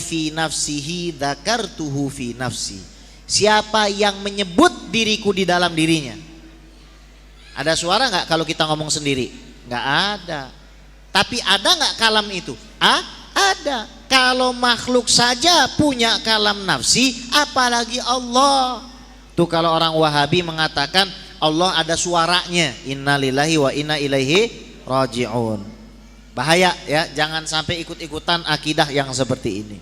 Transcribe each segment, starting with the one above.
fi nafsihi dzakartuhu fi nafsi. Siapa yang menyebut diriku di dalam dirinya. Ada suara nggak kalau kita ngomong sendiri? Nggak ada. Tapi ada nggak kalam itu? Ada. Kalau makhluk saja punya kalam nafsi, apalagi Allah. Tuh kalau orang Wahabi mengatakan Allah ada suaranya, innalillahi wa inna ilaihi raji'un. Bahaya ya, jangan sampai ikut-ikutan akidah yang seperti ini.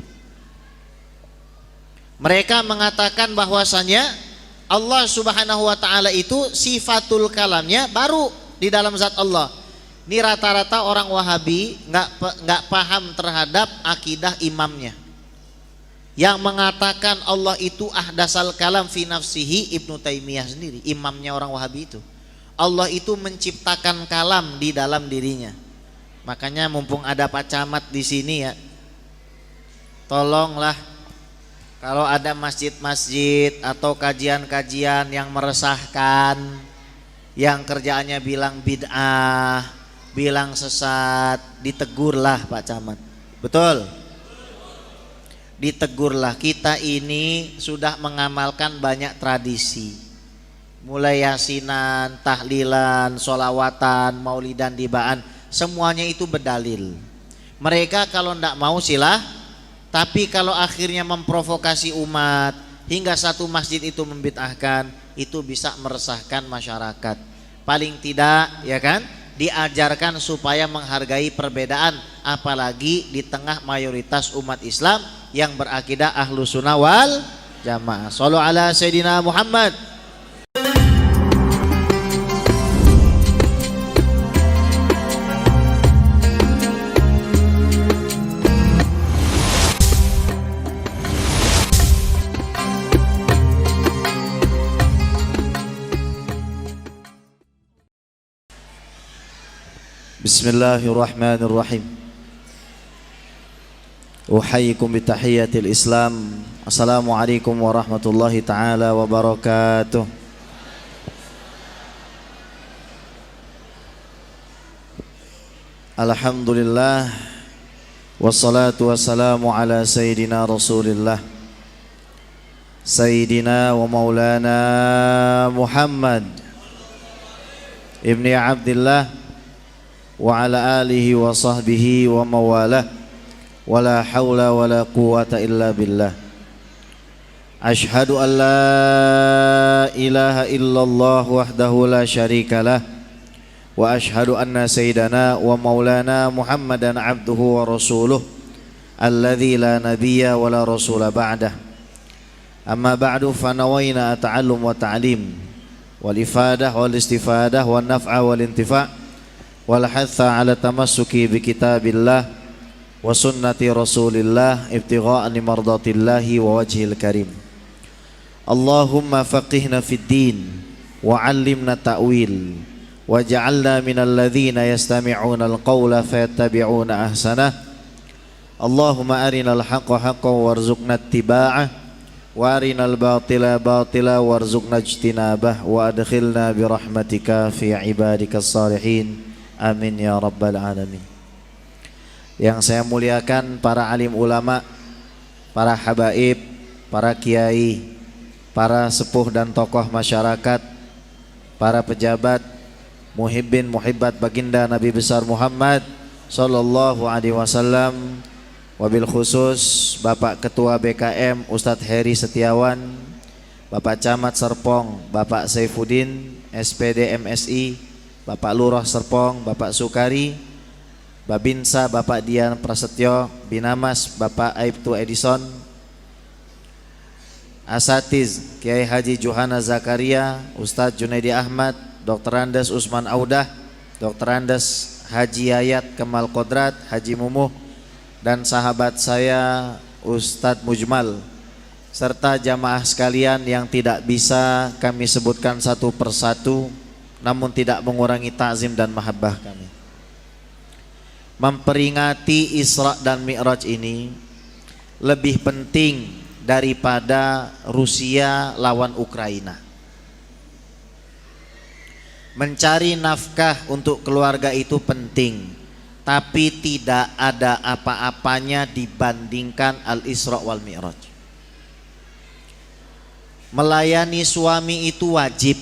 Mereka mengatakan bahwasanya Allah Subhanahu wa taala itu sifatul kalamnya baru di dalam zat Allah. Ini rata-rata orang Wahabi nggak paham terhadap akidah imamnya. Yang mengatakan Allah itu ahdasal kalam fi nafsihi Ibnu Taimiyah sendiri, imamnya orang Wahabi itu. Allah itu menciptakan kalam di dalam dirinya. Makanya mumpung ada Pak Camat di sini ya, tolonglah kalau ada masjid-masjid atau kajian-kajian yang meresahkan, yang kerjaannya bilang bid'ah, bilang sesat, ditegurlah Pak Camat. Betul? Ditegurlah. Kita ini sudah mengamalkan banyak tradisi, mulai yasinan, tahlilan, sholawatan, maulidan, dibaan, semuanya itu berdalil. Mereka kalau tidak mau silah, tapi kalau akhirnya memprovokasi umat hingga satu masjid itu membid'ahkan, itu bisa meresahkan masyarakat. Paling tidak ya kan, diajarkan supaya menghargai perbedaan, apalagi di tengah mayoritas umat Islam yang berakidah Ahlus Sunnah wal Jamaah. Shallu ala Sayyidina Muhammad. Bismillahirrahmanirrahim. Uhayyikum bitahiyyatil Islam. Assalamualaikum warahmatullahi taala wabarakatuh. Alhamdulillah, wassalatu wassalamu ala sayyidina Rasulillah, sayyidina wa maulana Muhammad ibni Abdillah wa ala alihi wa sahbihi wa mawalah, wala hawla wala quwata illa billah. Ashhadu an la ilaha illallah wahdahu la syarikalah, wa ashhadu anna sayyidana wa maulana Muhammadan abduhu wa rasuluh, alladzi la nabiyya wa la rasula ba'dah. Amma ba'du, fa nawayna ta'allum wa ta'lim wal ifadah wal istifadah wal naf'a wal intifa' wal hatha ala tamassuki bi kitabillah wa sunnati rasulillah ibtigha'an mardatillahi wa wajhil karim. Allahumma faqihna fid din wa 'allimna ta'wil waj'alna minal ladzina yastami'una al-qawla fayattabi'una ahsanah. Allahumma arinal haqqa haqqan warzuqna ittiba'ah wa arinal batila batila warzuqna ijtinabah wa adkhilna bi rahmatika fi ibadikas salihin. Amin ya rabbal alamin. Yang saya muliakan para alim ulama, para habaib, para kiai, para sepuh dan tokoh masyarakat, para pejabat, muhibbin muhibbat baginda Nabi besar Muhammad sallallahu alaihi wasallam, wabil khusus Bapak Ketua BKM Ustadz Heri Setiawan, Bapak Camat Serpong Bapak Saifuddin SPD MSI, Bapak Lurah Serpong Bapak Sukari, Babinsa Bapak Dian Prasetyo, Binamas Bapak Aibtu Edison, Asatiz Kiai Haji Johana Zakaria, Ustadz Junaidi Ahmad, Dr. Andes Usman Audah, Dr. Andes Haji Yayat Kemal Kodrat, Haji Mumuh, dan sahabat saya Ustadz Mujmal, serta jamaah sekalian yang tidak bisa kami sebutkan satu persatu, namun tidak mengurangi ta'zim dan mahabbah kami. Memperingati Isra dan Mi'raj ini lebih penting daripada Rusia lawan Ukraina. Mencari nafkah untuk keluarga itu penting, tapi tidak ada apa-apanya dibandingkan Al-Isra wal Mi'raj. Melayani suami itu wajib,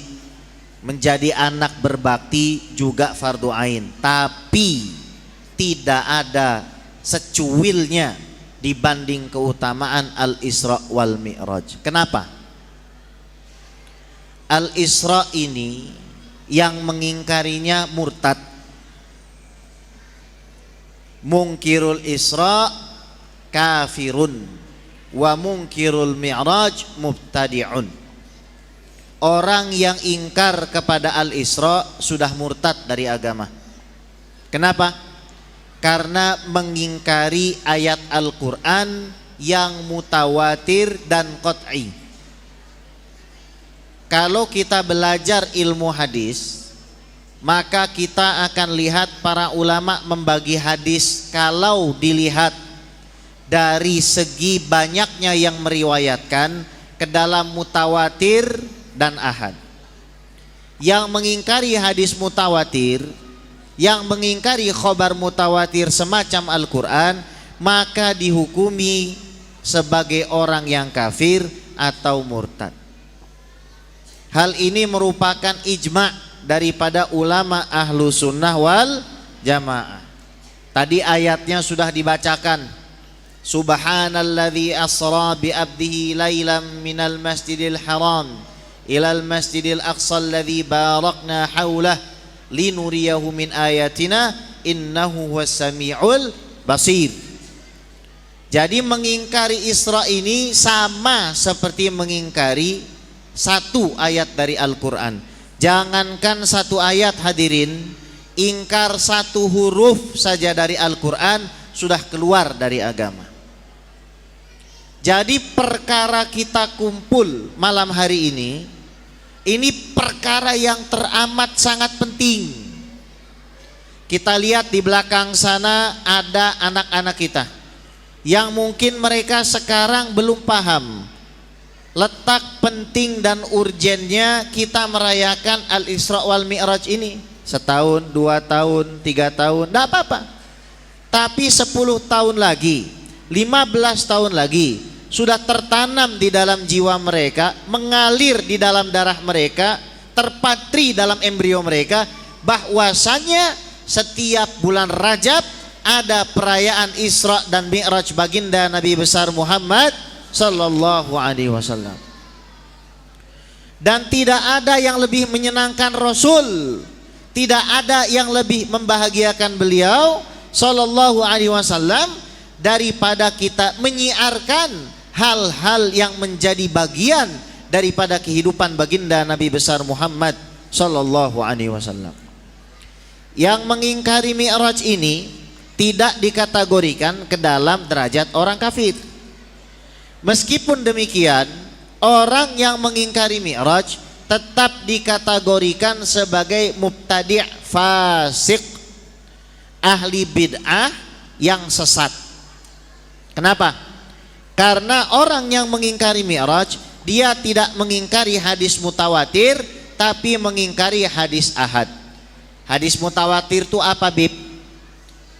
menjadi anak berbakti juga fardu ain, tapi tidak ada secuilnya dibanding keutamaan Al-Isra wal Mi'raj. Kenapa? Al-Isra ini yang mengingkarinya murtad. Mungkirul Isra kafirun wa mungkirul Mi'raj mubtadi'un. Orang yang ingkar kepada Al-Isra sudah murtad dari agama. Kenapa? Karena mengingkari ayat Al-Quran yang mutawatir dan qat'i. Kalau kita belajar ilmu hadis, maka kita akan lihat para ulama membagi hadis kalau dilihat dari segi banyaknya yang meriwayatkan ke dalam mutawatir dan ahad. Yang mengingkari hadis mutawatir, yang mengingkari khobar mutawatir semacam Al-Quran, maka dihukumi sebagai orang yang kafir atau murtad. Hal ini merupakan ijma' daripada ulama ahlu sunnah wal jamaah. Tadi ayatnya sudah dibacakan. Subhanalladzi asra bi abdihi lailam minal masjidil haram ilal masjidil aqsa alladzi barakna haulah linuriyahu min ayatina innahu huwas samiul basir. Jadi mengingkari Isra ini sama seperti mengingkari satu ayat dari Al-Quran. Jangankan satu ayat hadirin, ingkar satu huruf saja dari Al-Quran sudah keluar dari agama. Jadi perkara kita kumpul malam hari ini perkara yang teramat sangat penting. Kita lihat di belakang sana ada anak-anak kita yang mungkin mereka sekarang belum paham letak penting dan urgennya kita merayakan Al-Isra wal Mi'raj ini. Setahun, 2 tahun, 3 tahun, tidak apa-apa. Tapi 10 tahun lagi, 15 tahun lagi, sudah tertanam di dalam jiwa mereka, mengalir di dalam darah mereka, terpatri dalam embrio mereka, bahwasanya setiap bulan Rajab ada perayaan Isra dan Mi'raj baginda Nabi besar Muhammad sallallahu alaihi wasallam. Dan tidak ada yang lebih menyenangkan Rasul, tidak ada yang lebih membahagiakan beliau sallallahu alaihi wasallam daripada kita menyiarkan hal-hal yang menjadi bagian daripada kehidupan baginda Nabi besar Muhammad sallallahu alaihi wasallam. Yang mengingkari Mi'raj ini tidak dikategorikan ke dalam derajat orang kafir. Meskipun demikian, orang yang mengingkari Mi'raj tetap dikategorikan sebagai mubtadi' fasik, ahli bid'ah yang sesat. Kenapa? Karena orang yang mengingkari Mi'raj, dia tidak mengingkari hadis mutawatir, tapi mengingkari hadis ahad. Hadis mutawatir itu apa, Bib?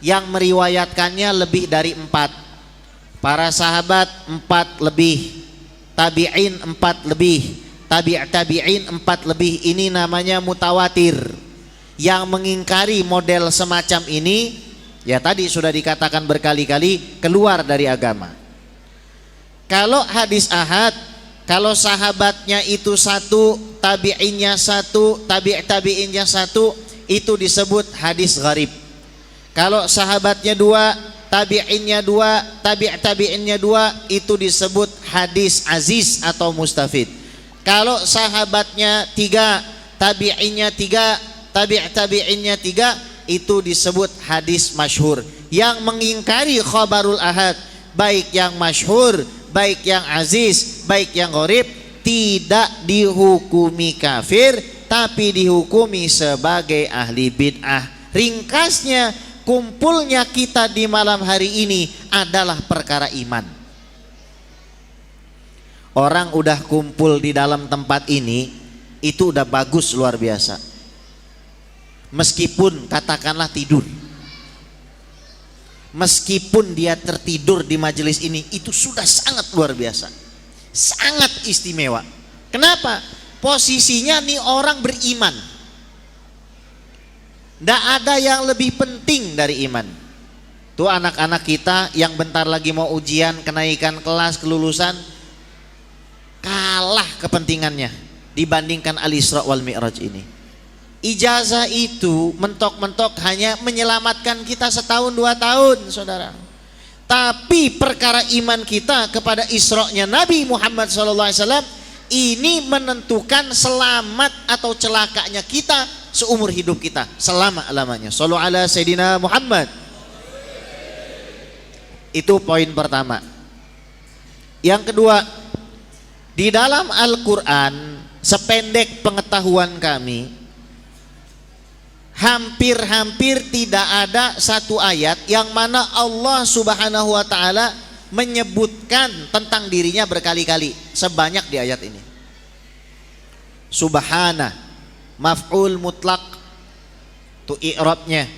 Yang meriwayatkannya lebih dari 4. Para sahabat 4 lebih, tabi'in 4 lebih, tabi'in 4 lebih. Ini namanya mutawatir. Yang mengingkari model semacam ini, ya tadi sudah dikatakan berkali-kali, keluar dari agama. Kalau hadis ahad, kalau sahabatnya itu 1, tabi'innya 1, tabi'innya 1, itu disebut hadis gharib. Kalau sahabatnya 2, tabi'innya 2, tabi'innya 2, itu disebut hadis aziz atau mustafid. Kalau sahabatnya 3, tabi'innya 3, tabi'innya 3, itu disebut hadis masyhur. Yang mengingkari khabarul ahad, baik yang masyhur, baik yang aziz, baik yang gharib, tidak dihukumi kafir, tapi dihukumi sebagai ahli bid'ah. Ringkasnya, kumpulnya kita di malam hari ini adalah perkara iman. Orang udah kumpul di dalam tempat ini, itu udah bagus, luar biasa. Meskipun katakanlah tidur, meskipun dia tertidur di majelis ini, itu sudah sangat luar biasa, sangat istimewa. Kenapa? Posisinya nih orang beriman, tidak ada yang lebih penting dari iman. Tuh anak-anak kita yang bentar lagi mau ujian, kenaikan kelas, kelulusan, kalah kepentingannya dibandingkan Al-Isra wal Mi'raj ini. Ijazah itu mentok-mentok hanya menyelamatkan kita setahun 2 tahun, saudara. Tapi perkara iman kita kepada Isra-nya Nabi Muhammad SAW ini menentukan selamat atau celakanya kita seumur hidup kita selama-lamanya. Shallu ala Sayyidina Muhammad. Itu poin pertama. Yang kedua, di dalam Al-Quran, sependek pengetahuan kami, hampir-hampir tidak ada satu ayat yang mana Allah Subhanahu wa ta'ala menyebutkan tentang dirinya berkali-kali sebanyak di ayat ini. Subhana, maf'ul mutlak, tu i'rabnya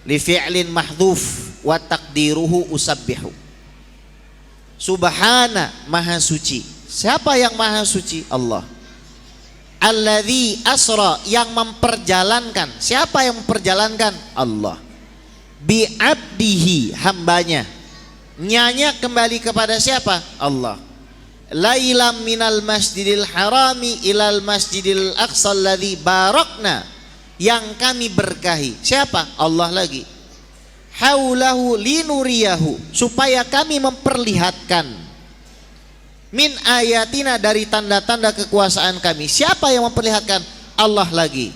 li fi'lin mahdhuf wa taqdiruhu usabbihu. Subhana, maha suci. Siapa yang maha suci? Allah. Alladzi asra, yang memperjalankan. Siapa yang memperjalankan? Allah. Bi abdihi, hambanya. Nyanya kembali kepada siapa? Allah. Lailam minal masjidil harami ilal masjidil aqsa alladzi barakna, yang kami berkahi. Siapa? Allah lagi. Haulahu linuriyahu, supaya kami memperlihatkan min ayatina, dari tanda-tanda kekuasaan kami. Siapa yang memperlihatkan? Allah lagi.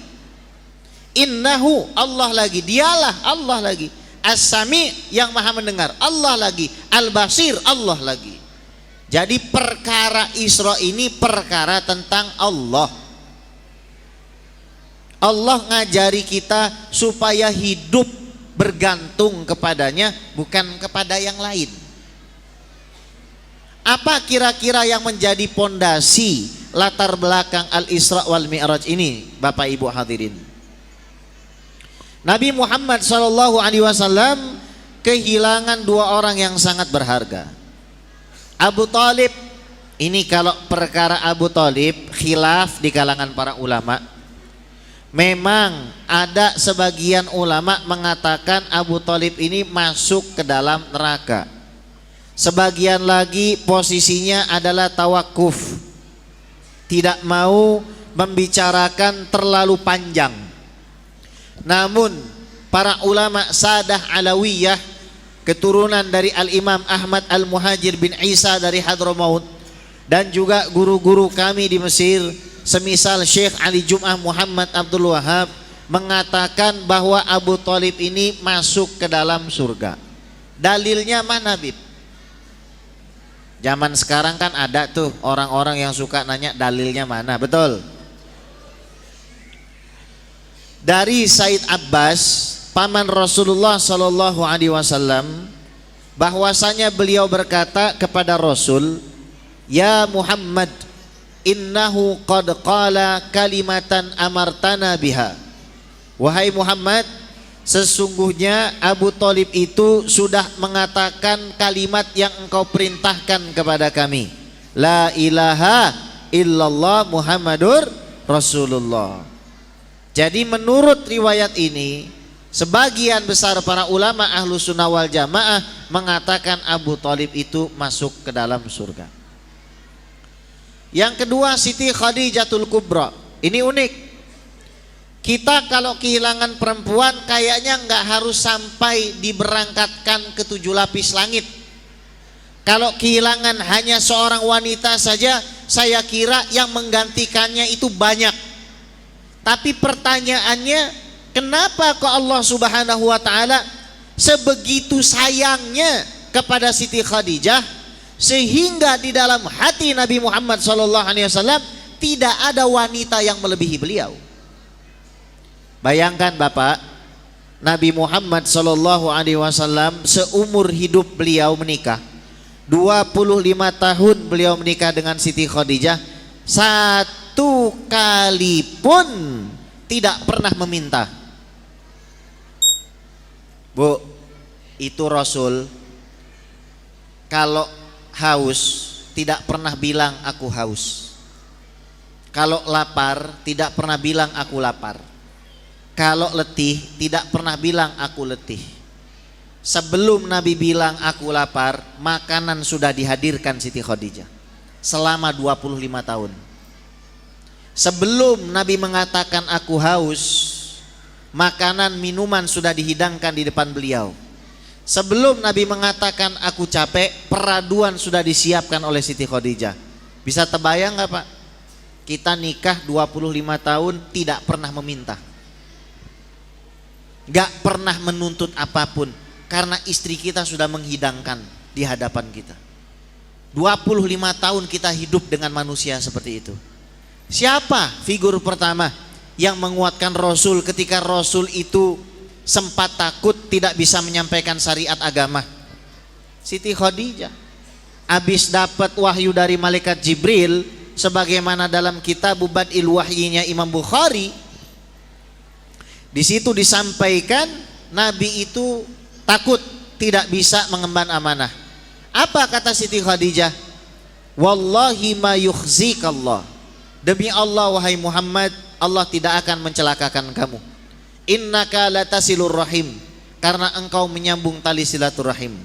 Innahu, Allah lagi. Dialah Allah lagi. As-Sami, yang maha mendengar. Allah lagi. Al-Basir, Allah lagi. Jadi perkara Isra ini perkara tentang Allah. Allah ngajari kita supaya hidup bergantung kepadanya, bukan kepada yang lain. Apa kira-kira yang menjadi pondasi latar belakang Al-Isra wal Mi'raj ini, Bapak Ibu hadirin? Nabi Muhammad SAW kehilangan 2 orang yang sangat berharga. Abu Thalib, ini kalau perkara Abu Thalib khilaf di kalangan para ulama. Memang ada sebagian ulama mengatakan Abu Thalib ini masuk ke dalam neraka. Sebagian lagi posisinya adalah tawakuf, tidak mau membicarakan terlalu panjang. Namun para ulama Sadah Alawiyah, keturunan dari Al-Imam Ahmad Al-Muhajir bin Isa dari Hadramaut, dan juga guru-guru kami di Mesir, semisal Syekh Ali Jum'ah Muhammad Abdul Wahab, mengatakan bahwa Abu Thalib ini masuk ke dalam surga. Dalilnya mana, Bib? Zaman sekarang kan ada tuh orang-orang yang suka nanya dalilnya mana, betul? Dari Said Abbas, paman Rasulullah Sallallahu Alaihi Wasallam, bahwasanya beliau berkata kepada Rasul, ya Muhammad, innahu qad qala kalimatan amartana biha. Wahai Muhammad, sesungguhnya Abu Thalib itu sudah mengatakan kalimat yang engkau perintahkan kepada kami, la ilaha illallah Muhammadur Rasulullah. Jadi menurut riwayat ini, sebagian besar para ulama ahlu sunnah wal jamaah mengatakan Abu Thalib itu masuk ke dalam surga. Yang kedua, Siti Khadijatul Kubra. Ini unik. Kita kalau kehilangan perempuan kayaknya nggak harus sampai diberangkatkan ke 7 lapis langit. Kalau kehilangan hanya seorang wanita saja, saya kira yang menggantikannya itu banyak. Tapi pertanyaannya, kenapa kok Allah Subhanahu wa ta'ala sebegitu sayangnya kepada Siti Khadijah, sehingga di dalam hati Nabi Muhammad SAW tidak ada wanita yang melebihi beliau. Bayangkan Bapak, Nabi Muhammad SAW seumur hidup beliau menikah, 25 tahun beliau menikah dengan Siti Khadijah, satu kali pun tidak pernah meminta. Bu, itu Rasul kalau haus tidak pernah bilang aku haus. Kalau lapar tidak pernah bilang aku lapar. Kalau letih tidak pernah bilang aku letih. Sebelum Nabi bilang aku lapar, makanan sudah dihadirkan Siti Khadijah selama 25 tahun. Sebelum Nabi mengatakan aku haus, makanan minuman sudah dihidangkan di depan beliau. Sebelum Nabi mengatakan aku capek, peraduan sudah disiapkan oleh Siti Khadijah. Bisa terbayang gak Pak? Kita nikah 25 tahun tidak pernah meminta, gak pernah menuntut apapun, karena istri kita sudah menghidangkan di hadapan kita. 25 tahun kita hidup dengan manusia seperti itu. Siapa figur pertama yang menguatkan Rasul ketika Rasul itu sempat takut tidak bisa menyampaikan syariat agama? Siti Khadijah. Habis dapat wahyu dari malaikat Jibril, sebagaimana dalam kitab Bad'il Wahyinya Imam Bukhari, di situ disampaikan Nabi itu takut tidak bisa mengemban amanah. Apa kata Siti Khadijah? Wallahi ma yukhzikallah. Demi Allah wahai Muhammad, Allah tidak akan mencelakakan kamu. Innaka latasilur rahim, karena engkau menyambung tali silaturahim.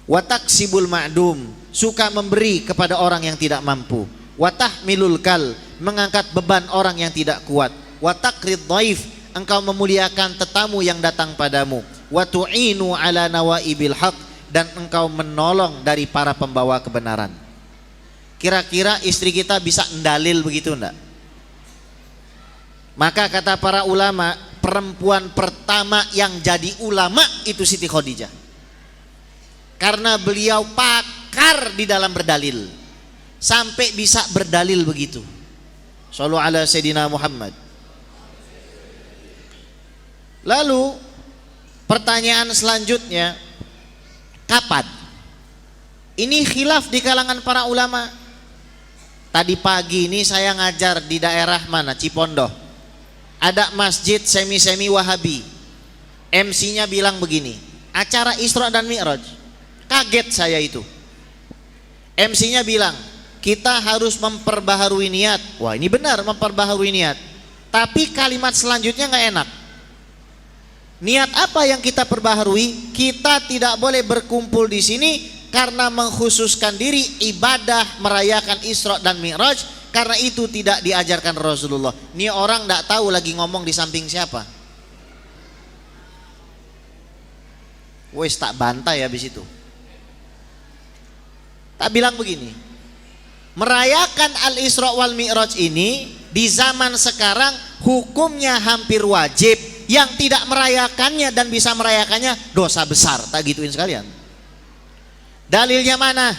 Wa taksibul ma'dum, suka memberi kepada orang yang tidak mampu. Wa tahmilul kal, mengangkat beban orang yang tidak kuat. Wa taqrid dhaif, engkau memuliakan tetamu yang datang padamu. Wa tu'inu ala nawaibil haq, dan engkau menolong dari para pembawa kebenaran. Kira-kira istri kita bisa ndalil begitu enggak? Maka kata para ulama, perempuan pertama yang jadi ulama itu Siti Khadijah, karena beliau pakar di dalam berdalil, sampai bisa berdalil begitu. Shallu ala Sayyidina Muhammad. Lalu pertanyaan selanjutnya, kapan? Ini khilaf di kalangan para ulama. Tadi pagi ini saya ngajar di daerah mana? Cipondoh. Ada masjid semi-semi Wahabi. MC-nya bilang begini, acara Isra dan Mi'raj. Kaget saya itu. MC-nya bilang, kita harus memperbaharui niat. Wah, ini benar, memperbaharui niat. Tapi kalimat selanjutnya nggak enak. Niat apa yang kita perbaharui? Kita tidak boleh berkumpul di sini karena mengkhususkan diri ibadah merayakan Isra dan Mi'raj, karena itu tidak diajarkan Rasulullah. Ini orang tidak tahu lagi ngomong di samping siapa. Wes tak bantai habis itu. Tak bilang begini, merayakan Al-Isra wal Mi'raj ini di zaman sekarang hukumnya hampir wajib. Yang tidak merayakannya dan bisa merayakannya dosa besar. Tak gituin sekalian. Dalilnya mana?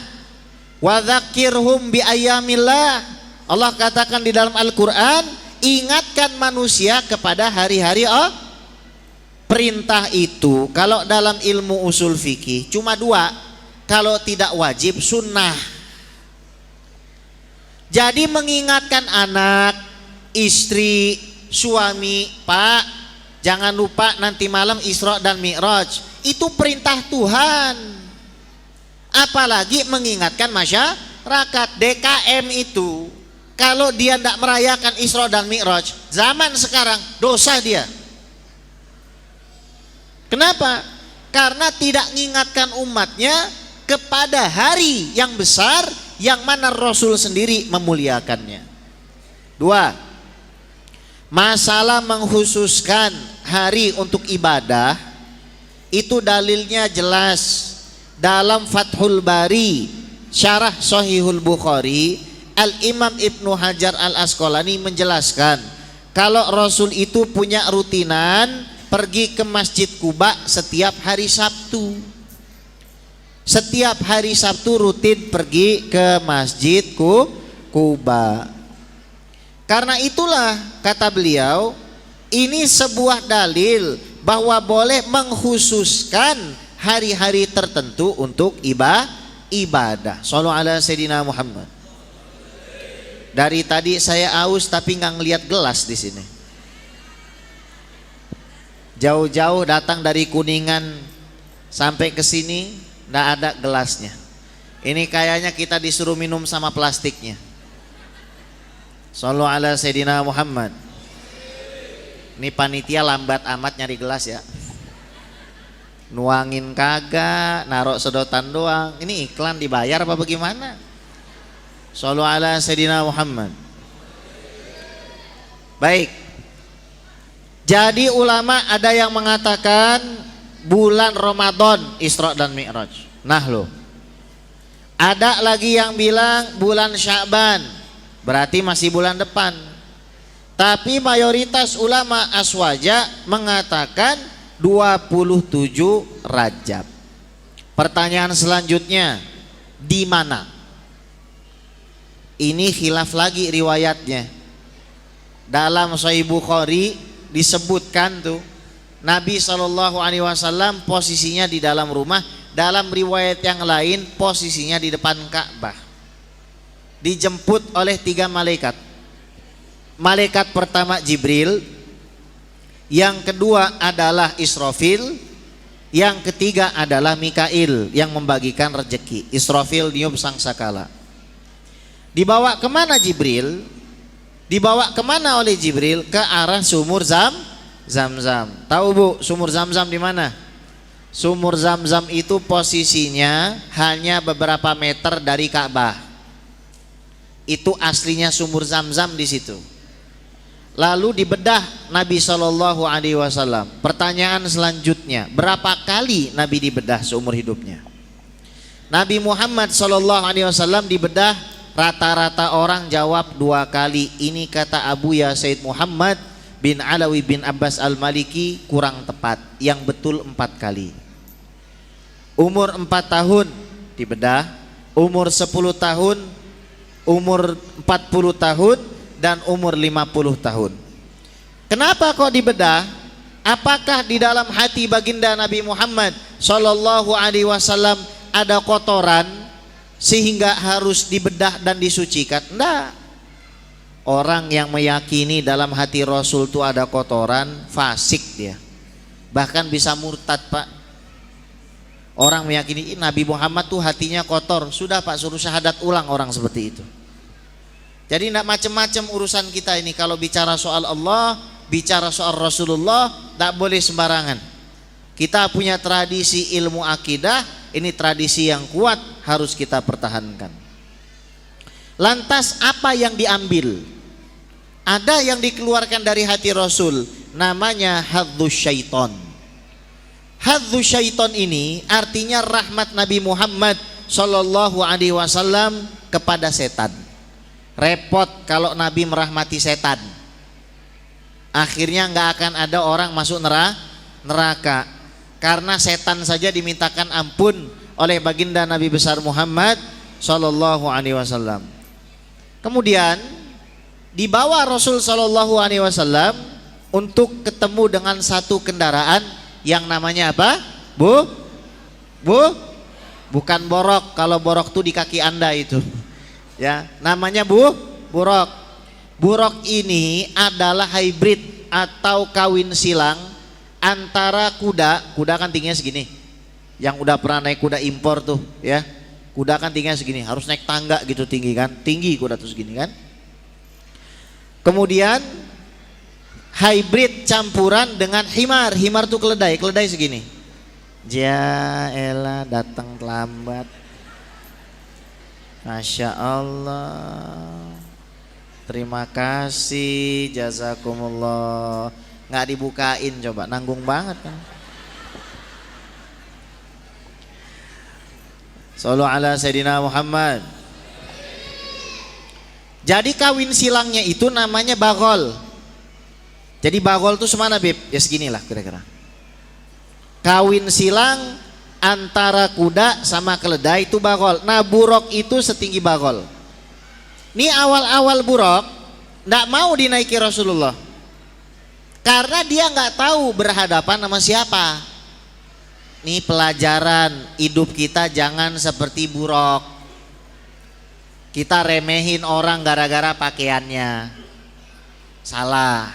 Wa dzakirhum bi ayyamillah. Allah katakan di dalam Al-Qur'an, ingatkan manusia kepada hari-hari perintah itu. Kalau dalam ilmu usul fikih cuma dua, kalau tidak wajib sunnah. Jadi mengingatkan anak, istri, suami, Pak, jangan lupa nanti malam Isra dan Mi'raj, itu perintah Tuhan. Apalagi mengingatkan masyarakat. DKM itu kalau dia tidak merayakan Isra dan Mi'raj zaman sekarang, dosa dia. Kenapa? Karena tidak mengingatkan umatnya kepada hari yang besar yang mana Rasul sendiri memuliakannya. Dua, masalah mengkhususkan hari untuk ibadah itu dalilnya jelas. Dalam Fathul Bari syarah Sahihul Bukhari, Al-Imam Ibnu Hajar Al-Asqalani menjelaskan kalau Rasul itu punya rutinan pergi ke Masjid Quba setiap hari Sabtu. Setiap hari Sabtu rutin pergi ke Masjid Quba. Karena itulah kata beliau, ini sebuah dalil bahwa boleh mengkhususkan hari-hari tertentu untuk ibadah. Shallu ala Sayyidina Muhammad. Dari tadi saya aus tapi nggak ngelihat gelas di sini. Jauh-jauh datang dari Kuningan Sampai ke sini nggak ada gelasnya. Ini kayaknya kita disuruh minum sama plastiknya. Shallu ala Sayyidina Muhammad. Ini panitia lambat amat nyari gelas ya. Nuangin kagak, narok sedotan doang. Ini iklan dibayar apa bagaimana? Shallu ala Sayyidina Muhammad. Baik. Jadi ulama ada yang mengatakan bulan Ramadan Isra dan Mi'raj. Nah loh. Ada lagi yang bilang bulan Sya'ban. Berarti masih bulan depan. Tapi mayoritas ulama aswaja mengatakan 27 Rajab. Pertanyaan selanjutnya, di mana? Ini khilaf lagi riwayatnya. Dalam Sahih Bukhari disebutkan tuh Nabi SAW posisinya di dalam rumah. Dalam riwayat yang lain posisinya di depan Ka'bah. Dijemput oleh 3 malaikat. Malaikat pertama Jibril, yang kedua adalah Israfil, yang ketiga adalah Mikail yang membagikan rezeki. Israfil niup sangkakala. Dibawa kemana Jibril? Dibawa kemana oleh Jibril? Ke arah sumur Zam-Zam. Tahu Bu, sumur Zam-Zam di mana? Sumur Zam-Zam itu posisinya hanya beberapa meter dari Ka'bah. Itu aslinya sumur Zam-Zam di situ. Lalu dibedah Nabi SAW. Pertanyaan selanjutnya, berapa kali Nabi dibedah seumur hidupnya? Nabi Muhammad SAW dibedah rata-rata orang jawab 2 kali. Ini kata Abu Ya Said Muhammad bin Alawi bin Abbas Al-Maliki kurang tepat. Yang betul 4 kali. Umur 4 tahun dibedah, umur 10 tahun, umur 40 tahun, dan umur 50 tahun. Kenapa kok dibedah? Apakah di dalam hati baginda Nabi Muhammad SAW ada kotoran sehingga harus dibedah dan disucikan? Enggak. Orang yang meyakini dalam hati Rasul itu ada kotoran, fasik dia. Bahkan bisa murtad Pak. Orang meyakini Nabi Muhammad tuh hatinya kotor. Sudah Pak, suruh syahadat ulang orang seperti itu. Jadi tidak macam-macam urusan kita ini. Kalau bicara soal Allah, bicara soal Rasulullah, tak boleh sembarangan. Kita punya tradisi ilmu akidah. Ini tradisi yang kuat, harus kita pertahankan. Lantas apa yang diambil? Ada yang dikeluarkan dari hati Rasul, namanya hadzuz syaiton. Hadzuz syaiton ini artinya rahmat Nabi Muhammad SAW kepada setan. Repot kalau Nabi merahmati setan. Akhirnya nggak akan ada orang masuk neraka. Karena setan saja dimintakan ampun oleh baginda Nabi besar Muhammad SAW. Kemudian dibawa Rasul SAW untuk ketemu dengan satu kendaraan yang namanya apa? Bu? Bukan borok. Kalau borok tuh di kaki Anda itu. Ya, namanya burok. Burok ini adalah hybrid atau kawin silang antara kuda kan tingginya segini. Yang udah pernah naik kuda impor tuh, ya. Kuda kan tingginya segini, harus naik tangga gitu tinggi kan. Tinggi kuda tuh segini kan. Kemudian hybrid campuran dengan himar. Himar tuh keledai segini. Jaelah datang terlambat. Masya Allah. Terima kasih, jazakumullah. Nggak dibukain coba, nanggung banget kan. Shallu ala Sayyidina Muhammad. Jadi kawin silangnya itu namanya bagol. Jadi bagol itu semana Bib? Ya seginilah kira-kira. Kawin silang antara kuda sama keledai itu bagol. Nah burok itu setinggi bagol. Ini awal-awal burok nggak mau dinaiki Rasulullah. Karena dia nggak tahu berhadapan sama siapa. Ini pelajaran hidup kita, jangan seperti burok. Kita remehin orang gara-gara pakaiannya. Salah.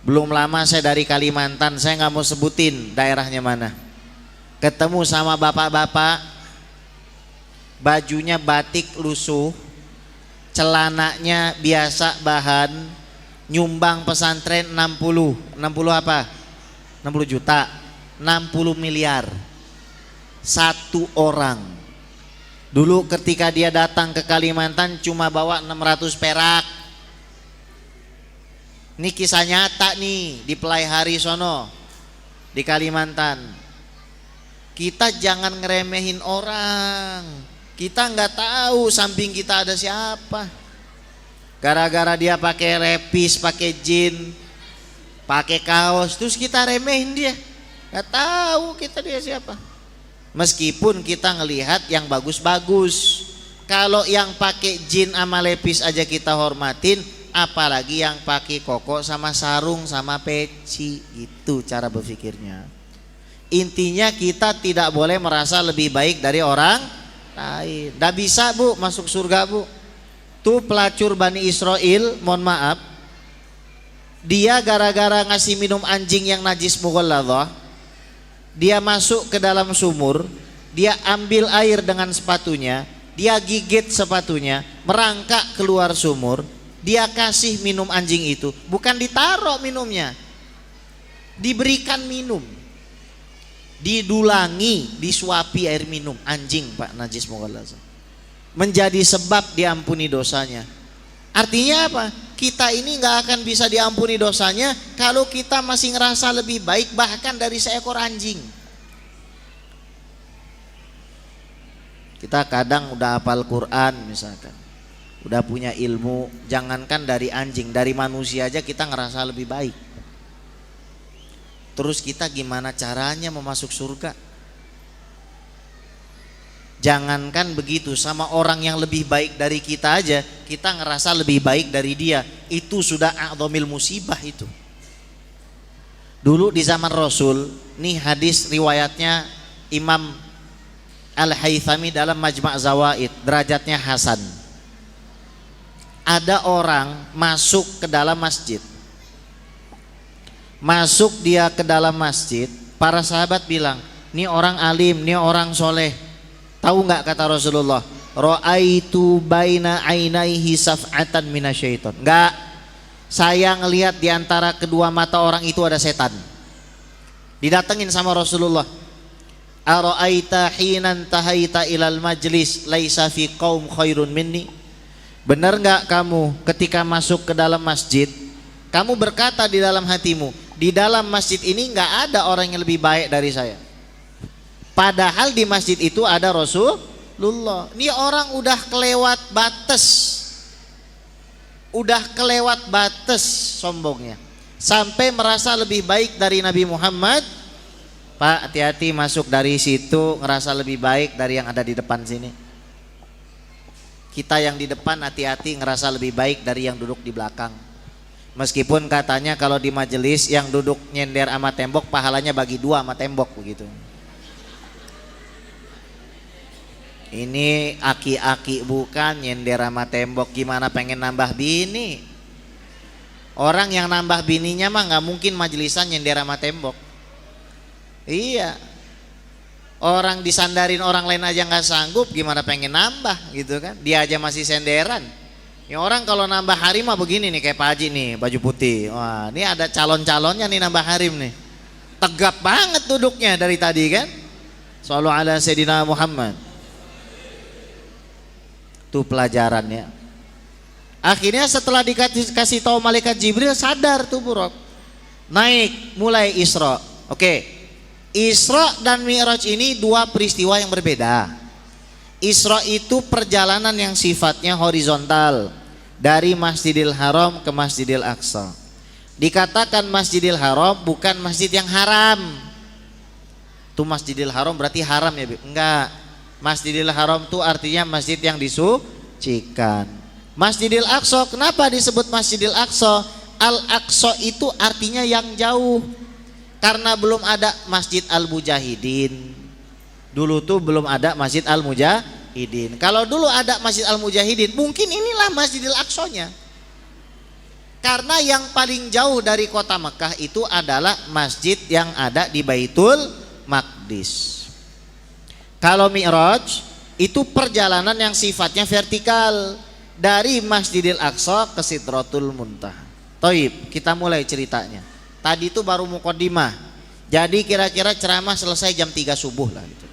Belum lama saya dari Kalimantan, saya nggak mau sebutin daerahnya mana. ketemu sama bapak-bapak, bajunya batik lusuh, celananya biasa bahan, nyumbang pesantren 60 apa? 60 juta, 60 miliar. Satu orang. Dulu ketika dia datang ke Kalimantan cuma bawa 600 perak. Ini kisah nyata nih di Pelai Hari sono di Kalimantan. Kita jangan ngeremehin orang. Kita nggak tahu samping kita ada siapa. Gara-gara dia pakai repis, pakai jin, pakai kaos, terus kita remehin dia. Nggak tahu kita dia siapa. Meskipun kita ngelihat yang bagus-bagus. Kalau yang pakai jin sama lepis aja kita hormatin, apalagi yang pakai koko sama sarung sama peci. Itu cara berpikirnya. Intinya kita tidak boleh merasa lebih baik dari orang lain. Nggak bisa bu masuk surga bu. Tuh pelacur Bani Israel, mohon maaf, dia gara-gara ngasih minum anjing yang najis mughalladhah, dia masuk ke dalam sumur, dia ambil air dengan sepatunya, dia gigit sepatunya, merangkak keluar sumur, dia kasih minum anjing itu, bukan ditaruh minumnya, diberikan minum, didulangi, disuapi air minum anjing pak najis mughalladhah, menjadi sebab diampuni dosanya. Artinya apa? Kita ini nggak akan bisa diampuni dosanya kalau kita masih ngerasa lebih baik bahkan dari seekor anjing. Kita kadang udah hafal Quran misalkan, udah punya ilmu, jangankan dari anjing, dari manusia aja kita ngerasa lebih baik. Terus kita gimana caranya mau masuk surga? Jangankan begitu, sama orang yang lebih baik dari kita aja kita ngerasa lebih baik dari dia, itu sudah a'dhamil musibah itu. Dulu di zaman Rasul, nih hadis riwayatnya Imam Al-Haythami dalam Majma' Zawaid, derajatnya hasan. Ada orang masuk ke dalam masjid. Masuk dia ke dalam masjid, para sahabat bilang, ini orang alim, ini orang soleh. Tahu nggak kata Rasulullah? Ra'aitu baina ainaihi saf'atan minasyaiton. Enggak, saya ngelihat di antara kedua mata orang itu ada setan. Didatengin sama Rasulullah. Ara'aita hinan tahaita ilal majlis laisa fi qaum khairun minni. Benar nggak kamu ketika masuk ke dalam masjid, kamu berkata di dalam hatimu, di dalam masjid ini nggak ada orang yang lebih baik dari saya. Padahal di masjid itu ada Rasulullah. Ini orang udah kelewat batas. Udah kelewat batas sombongnya. Sampai merasa lebih baik dari Nabi Muhammad. Pak, hati-hati masuk dari situ ngerasa lebih baik dari yang ada di depan sini. Kita yang di depan hati-hati ngerasa lebih baik dari yang duduk di belakang. Meskipun katanya kalau di majelis yang duduk nyender sama tembok pahalanya bagi dua sama tembok begitu. Ini aki-aki bukan nyender sama tembok, gimana pengen nambah bini. Orang yang nambah bininya mah nggak mungkin majelisan nyender sama tembok. Iya. Orang disandarin orang lain aja nggak sanggup, gimana pengen nambah gitu kan? Dia aja masih senderan. Ya orang kalau nambah harim mah begini nih, kayak Pak Haji nih baju putih. Wah, ini ada calon-calonnya nih nambah harim nih. Tegap banget duduknya dari tadi kan? Shallu ala Sayyidina Muhammad. Itu pelajarannya. Akhirnya setelah dikasih tahu malaikat Jibril sadar tuh Buruk. Naik mulai Isra. Oke. Isra dan Mi'raj ini dua peristiwa yang berbeda. Isra itu perjalanan yang sifatnya horizontal dari Masjidil Haram ke Masjidil Aqsa. Dikatakan Masjidil Haram bukan masjid yang haram. Itu Masjidil Haram berarti haram ya, enggak. Masjidil Haram itu artinya masjid yang disucikan. Masjidil Aqsa, kenapa disebut Masjidil Aqsa? Al-Aqsa itu artinya yang jauh. Karena belum ada Masjid Al-Mujahidin. Dulu tuh belum ada Masjid Al-Mujahidin. Kalau dulu ada Masjid Al-Mujahidin, mungkin inilah Masjidil Aqsanya. Karena yang paling jauh dari kota Mekah itu adalah masjid yang ada di Baitul Maqdis. Kalau Mi'raj itu perjalanan yang sifatnya vertikal dari Masjidil Aqsa ke Sidratul Muntaha. Toib, kita mulai ceritanya. Tadi itu baru muqaddimah. Jadi kira-kira ceramah selesai jam 3 subuh lah gitu.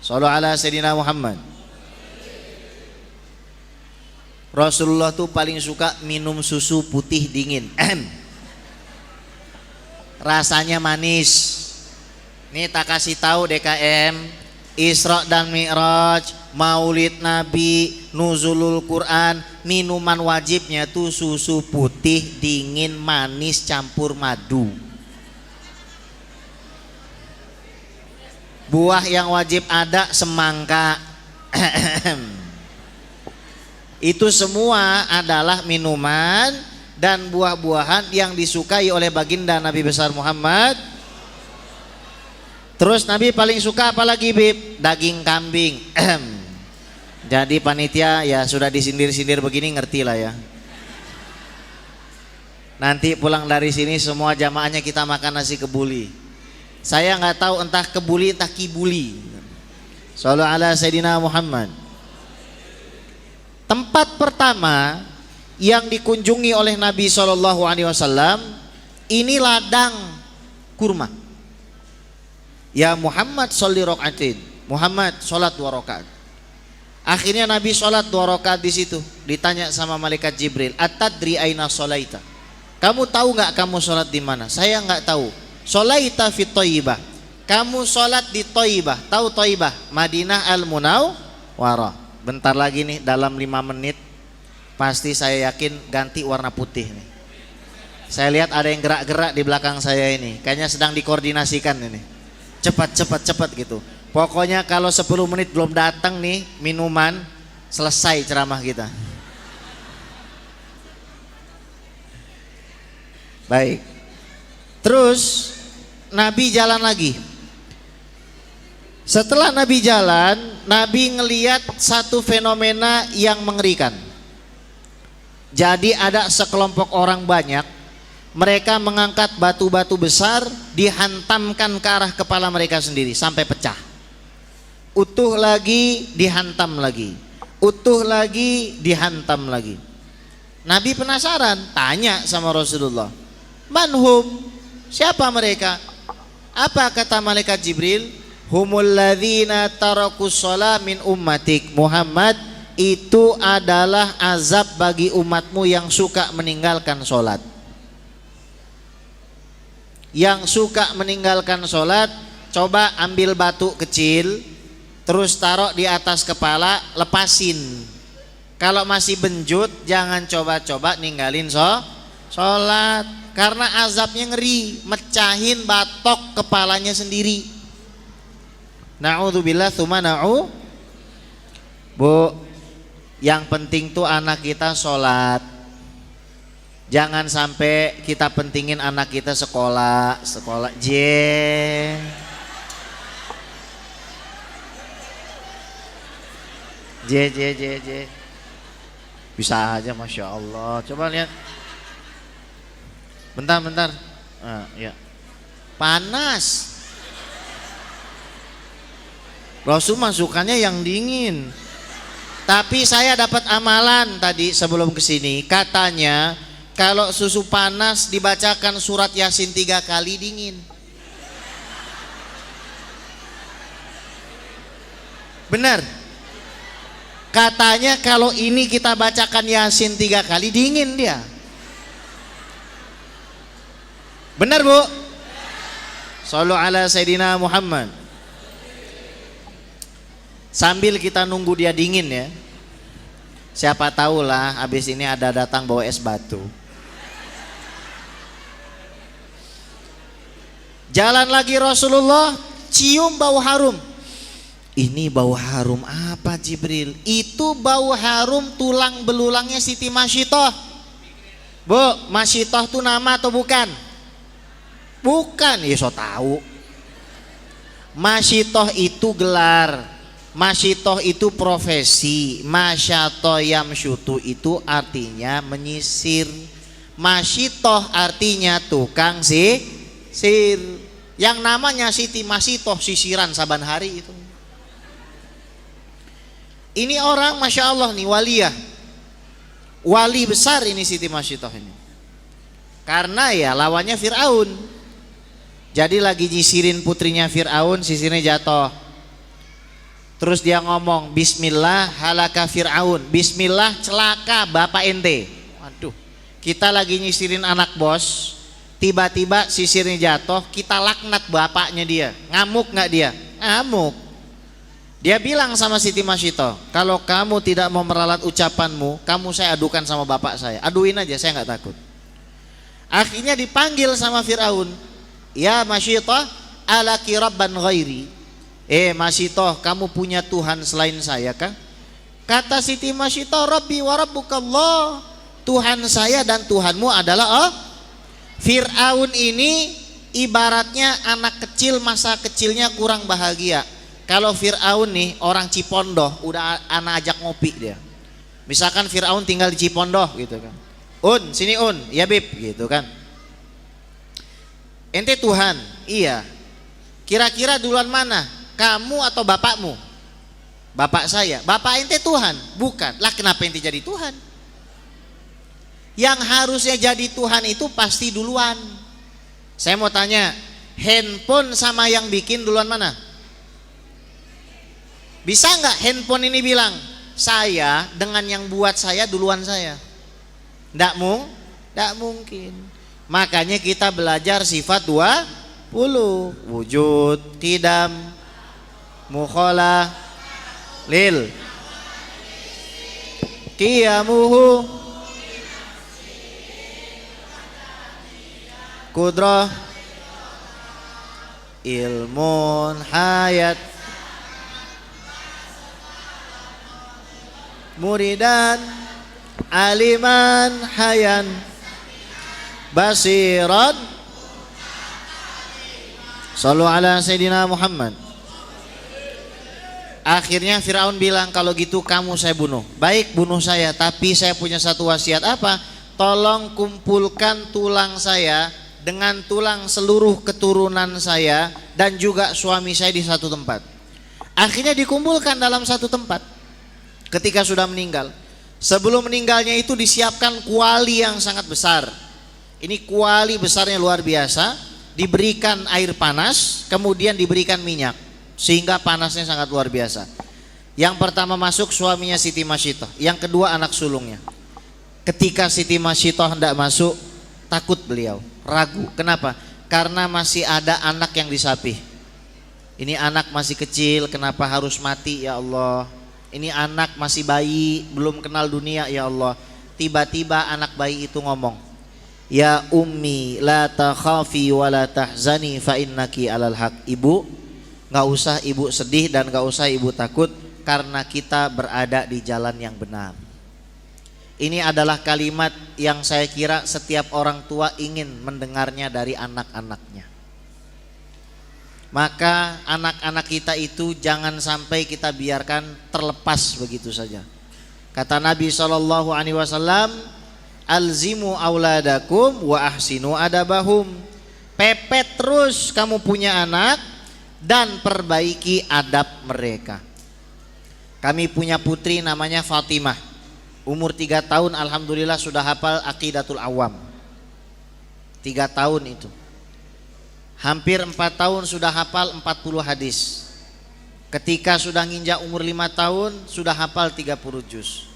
Shallallahu ala Sayyidina Muhammad. Rasulullah tuh paling suka minum susu putih dingin. Rasanya manis. Nih tak kasih tahu DKM, Isra dan Mi'raj, Maulid Nabi, Nuzulul Quran, minuman wajibnya tuh susu putih dingin manis campur madu. Buah yang wajib ada semangka. Itu semua adalah minuman dan buah-buahan yang disukai oleh baginda Nabi besar Muhammad. Terus Nabi paling suka apa lagi, Bib? Daging kambing. Jadi panitia ya sudah disindir-sindir begini ngerti lah ya. Nanti pulang dari sini semua jamaahnya kita makan nasi kebuli. Saya nggak tahu entah kebuli entah kibuli. Shallallahu ala Sayyidina Muhammad. Tempat pertama yang dikunjungi oleh Nabi SAW ini ladang kurma. Ya Muhammad sholli rakaatin. Muhammad sholat 2 rakaat. Akhirnya Nabi sholat 2 rakaat di situ. Ditanya sama malaikat Jibril, "Atadri aina sholaita?" Kamu tahu nggak kamu sholat di mana? Saya nggak tahu. Sholaita fit Thayyibah. Kamu sholat di Thayyibah. Tahu Thayyibah? Madinah Al-Munawwarah. Bentar lagi nih, dalam 5 menit pasti saya yakin ganti warna putih nih. Saya lihat ada yang gerak-gerak di belakang saya ini. Kayaknya sedang dikoordinasikan ini. Cepat gitu. Pokoknya kalau 10 menit belum datang nih minuman, selesai ceramah kita. Baik. Terus Nabi jalan lagi. Setelah Nabi jalan, Nabi ngeliat satu fenomena yang mengerikan. Jadi ada sekelompok orang banyak, mereka mengangkat batu-batu besar, dihantamkan ke arah kepala mereka sendiri sampai pecah. Utuh lagi, dihantam lagi. Utuh lagi, dihantam lagi. Nabi penasaran, tanya sama Rasulullah, "Manhum? Siapa mereka?" Apa kata malaikat Jibril? "Humul ladzina tarakus shalah min ummatik." Muhammad, itu adalah azab bagi umatmu yang suka meninggalkan sholat. Yang suka meninggalkan sholat, coba ambil batu kecil, terus taruh di atas kepala, lepasin. Kalau masih benjut, jangan coba-coba ninggalin sholat, karena azabnya ngeri, mecahin batok kepalanya sendiri. Na'udzubillah tsumma na'u. Bu, yang penting tuh anak kita sholat. Jangan sampai kita pentingin anak kita sekolah. J. Bisa aja, Masya Allah. Coba lihat. Bentar. Ya. Panas. Rasul masukannya yang dingin. Tapi saya dapat amalan tadi sebelum kesini. Katanya kalau susu panas dibacakan surat Yasin 3 kali dingin. Benar. Katanya kalau ini kita bacakan Yasin 3 kali dingin dia. Benar, Bu? Shallu ala Sayyidina Muhammad. Sambil kita nunggu dia dingin ya. Siapa tahu lah habis ini ada datang bawa es batu. Jalan lagi Rasulullah, cium bau harum. Ini bau harum apa Jibril? Itu bau harum tulang belulangnya Siti Masyitoh. Bu, Masyitoh itu nama atau bukan? Bukan, ya so tahu. Masyitoh itu gelar, Masyitoh itu profesi, Masyato yamsyutu itu artinya menyisir. Masyitoh artinya tukang sir. yang namanya Siti Masitoh sisiran saban hari itu. Ini orang Masya Allah nih waliyah, wali besar ini Siti Masitoh ini. Karena ya lawannya Fir'aun. Jadi lagi nyisirin putrinya Fir'aun, sisirnya jatuh. Terus dia ngomong, Bismillah halaka Fir'aun, Bismillah celaka bapak ente. Waduh, kita lagi nyisirin anak bos, tiba-tiba sisirnya jatuh, kita laknat bapaknya dia. Ngamuk gak dia? Ngamuk. Dia bilang sama Siti Masitoh, kalau kamu tidak mau meralat ucapanmu, kamu saya adukan sama bapak saya. Aduin aja, saya gak takut. Akhirnya dipanggil sama Fir'aun, ya Masitoh, alaki rabban ghairi. Masitoh, kamu punya Tuhan selain saya kah? Kata Siti Masitoh, Rabbi wa rabbukallah, Tuhan saya dan Tuhanmu adalah Fir'aun ini ibaratnya anak kecil masa kecilnya kurang bahagia. Kalau Fir'aun nih orang Cipondoh, udah anak ajak ngopi dia. Misalkan Fir'aun tinggal di Cipondoh gitu kan. Sini ya Bib gitu kan. Ente Tuhan, iya. Kira-kira duluan mana? Kamu atau bapakmu? Bapak saya. Bapak ente Tuhan? Bukan. Lah kenapa ente jadi Tuhan? Yang harusnya jadi Tuhan itu pasti duluan. Saya mau tanya, handphone sama yang bikin duluan mana? Bisa nggak handphone ini bilang, saya dengan yang buat saya duluan saya? Nggak mungkin. Makanya kita belajar sifat 20, wujud, qidam, mukhala, lil, qiyamuhu, kudrah, ilmun, hayat, muridan, aliman, hayan, basiran. Sallu ala Sayyidina Muhammad. Akhirnya Fir'aun bilang, kalau gitu kamu saya bunuh. Baik, bunuh saya, tapi saya punya satu wasiat. Apa? Tolong kumpulkan tulang saya dengan tulang seluruh keturunan saya dan juga suami saya di satu tempat. Akhirnya dikumpulkan dalam satu tempat ketika sudah meninggal. Sebelum meninggalnya itu disiapkan kuali yang sangat besar. Ini kuali besarnya luar biasa, diberikan air panas, kemudian diberikan minyak, sehingga panasnya sangat luar biasa. Yang pertama masuk suaminya Siti Masitoh, yang kedua anak sulungnya. Ketika Siti Masitoh hendak masuk, takut beliau, ragu. Kenapa? Karena masih ada anak yang disapih. Ini anak masih kecil, kenapa harus mati ya Allah? Ini anak masih bayi, belum kenal dunia ya Allah. Tiba-tiba anak bayi itu ngomong, ya ummi la takhafi wa la tahzani fa innaki alal haq. Ibu, gak usah ibu sedih dan gak usah ibu takut, karena kita berada di jalan yang benar. Ini adalah kalimat yang saya kira setiap orang tua ingin mendengarnya dari anak-anaknya. Maka anak-anak kita itu jangan sampai kita biarkan terlepas begitu saja. Kata Nabi SAW, alzimu auladakum wa ahsinu adabahum. Pepet terus kamu punya anak dan perbaiki adab mereka. Kami punya putri namanya Fatimah, umur 3 tahun alhamdulillah sudah hafal Aqidatul Awam. 3 tahun itu. Hampir 4 tahun sudah hafal 40 hadis. Ketika sudah nginjak umur 5 tahun sudah hafal 30 juz.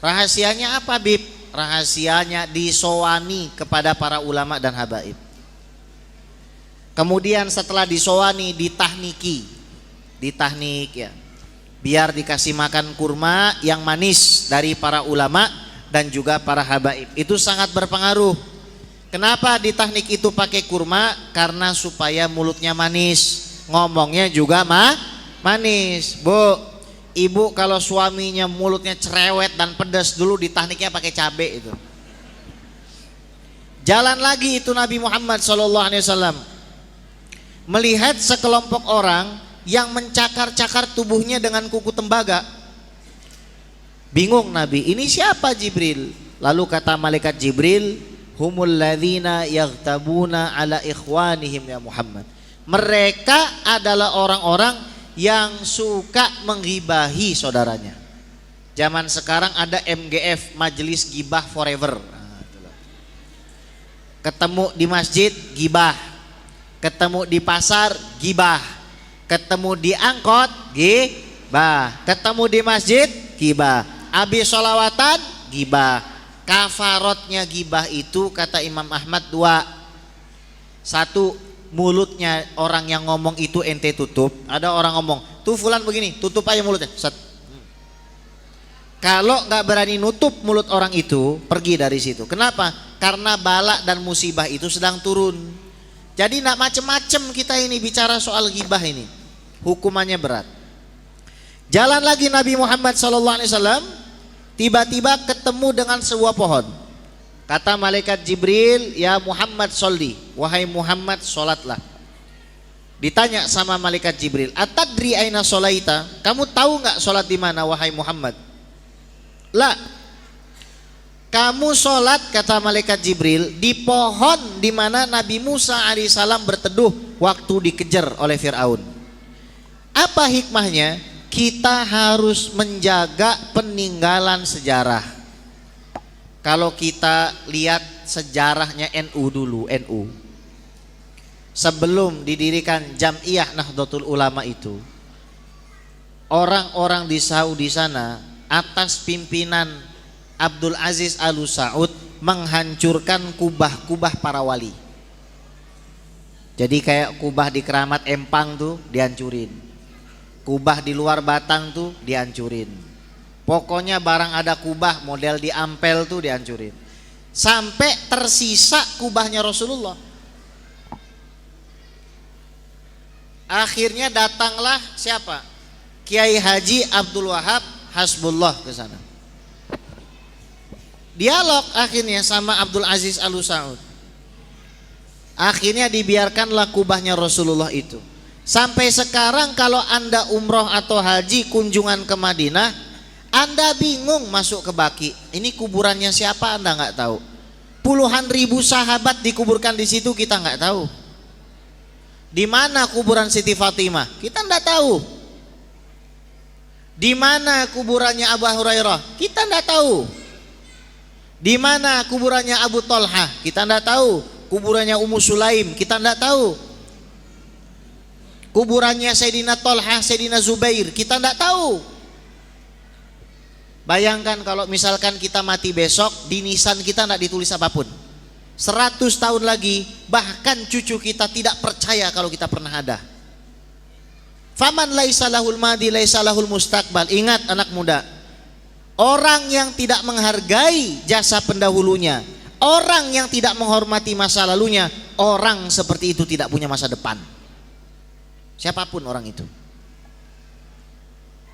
Rahasianya apa Bib? Rahasianya disowani kepada para ulama dan habaib. Kemudian setelah disowani ditahnik ya. Biar dikasih makan kurma yang manis dari para ulama dan juga para habaib. Itu sangat berpengaruh. Kenapa di teknik itu pakai kurma? Karena supaya mulutnya manis, ngomongnya juga manis. Bu, ibu kalau suaminya mulutnya cerewet dan pedas, dulu di tekniknya pakai cabai itu. Jalan lagi itu Nabi Muhammad SAW melihat sekelompok orang yang mencakar-cakar tubuhnya dengan kuku tembaga. Bingung Nabi, ini siapa Jibril? Lalu kata malaikat Jibril, humul ladzina yaghtabuna ala ikhwanihim ya Muhammad. Mereka adalah orang-orang yang suka menggibahi saudaranya. Zaman sekarang ada MGF, Majelis Gibah Forever. Nah, ketemu di masjid gibah, ketemu di pasar gibah, ketemu di angkot gibah, ketemu di masjid gibah, habis sholawatan gibah. Kafarotnya gibah itu kata Imam Ahmad dua. Satu, mulutnya orang yang ngomong itu ente tutup. Ada orang ngomong, tuh fulan begini, tutup aja mulutnya. Kalau nggak berani nutup mulut orang itu, pergi dari situ. Kenapa? Karena bala dan musibah itu sedang turun. Jadi nak macem-macem kita ini bicara soal gibah ini, hukumannya berat. Jalan lagi Nabi Muhammad SAW, tiba-tiba ketemu dengan sebuah pohon. Kata malaikat Jibril, ya Muhammad sholli, wahai Muhammad sholatlah. Ditanya sama malaikat Jibril, atadri aina sholaita, kamu tahu nggak sholat di mana wahai Muhammad? Lah, kamu sholat kata malaikat Jibril di pohon di mana Nabi Musa alaihissalam berteduh waktu dikejar oleh Fir'aun. Apa hikmahnya? Kita harus menjaga peninggalan sejarah. Kalau kita lihat sejarahnya NU dulu, NU sebelum didirikan Jam'iyah Nahdlatul Ulama itu, orang-orang di Saudi sana atas pimpinan Abdul Aziz Al Saud menghancurkan kubah-kubah para wali. Jadi kayak kubah di Keramat Empang tuh dihancurin, kubah di luar Batang tuh dihancurin. Pokoknya barang ada kubah model di Ampel tuh dihancurin. Sampai tersisa kubahnya Rasulullah. Akhirnya datanglah siapa? Kiai Haji Abdul Wahab Hasbullah ke sana. Dialog akhirnya sama Abdul Aziz Al Saud. Akhirnya dibiarkanlah kubahnya Rasulullah itu. Sampai sekarang kalau Anda umroh atau haji kunjungan ke Madinah, Anda bingung masuk ke Baqi. Ini kuburannya siapa Anda nggak tahu. Puluhan ribu sahabat dikuburkan di situ kita nggak tahu. Di mana kuburan Siti Fatimah? Kita nggak tahu. Di mana kuburannya Abu Hurairah? Kita nggak tahu. Di mana kuburannya Abu Talha? Kita nggak tahu. Kuburannya Ummu Sulaim? Kita nggak tahu. Kuburannya Sayyidina Talha, Sayyidina Zubair? Kita nggak tahu. Bayangkan kalau misalkan kita mati besok, di nisan kita tidak ditulis apapun. 100 tahun lagi bahkan cucu kita tidak percaya kalau kita pernah ada. Faman laisa lahul madi laisa lahul mustaqbal. Ingat anak muda, orang yang tidak menghargai jasa pendahulunya, orang yang tidak menghormati masa lalunya, orang seperti itu tidak punya masa depan. Siapapun orang itu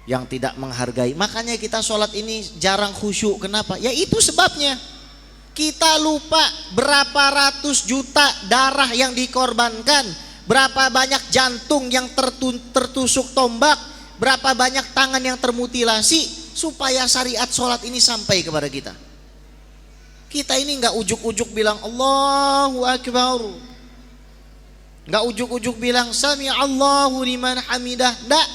yang tidak menghargai. Makanya kita sholat ini jarang khusyuk. Kenapa? Ya itu sebabnya. Kita lupa berapa ratus juta darah yang dikorbankan, berapa banyak jantung yang tertusuk tombak, berapa banyak tangan yang termutilasi supaya syariat sholat ini sampai kepada kita. Kita ini nggak ujuk-ujuk bilang Allahu Akbar, nggak ujuk-ujuk bilang Sami Allahu liman hamidah. Nggak.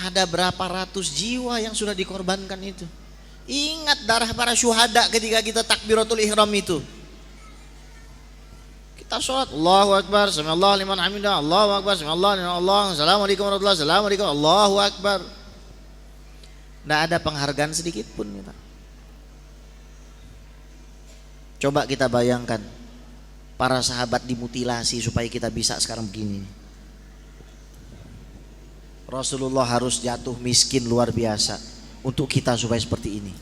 Ada berapa ratus jiwa yang sudah dikorbankan itu. Ingat darah para syuhada ketika kita takbiratul ihram itu. Kita sholat Allahu Akbar, sami'allahu liman hamidah, Allahu Akbar, sami'allahu liman Allah, assalamualaikum warahmatullahi wabarakatuh, assalamualaikum, Allahu Akbar. Tidak ada penghargaan sedikit pun kita. Coba kita bayangkan para sahabat dimutilasi supaya kita bisa sekarang begini. Rasulullah harus jatuh miskin luar biasa untuk kita supaya seperti ini.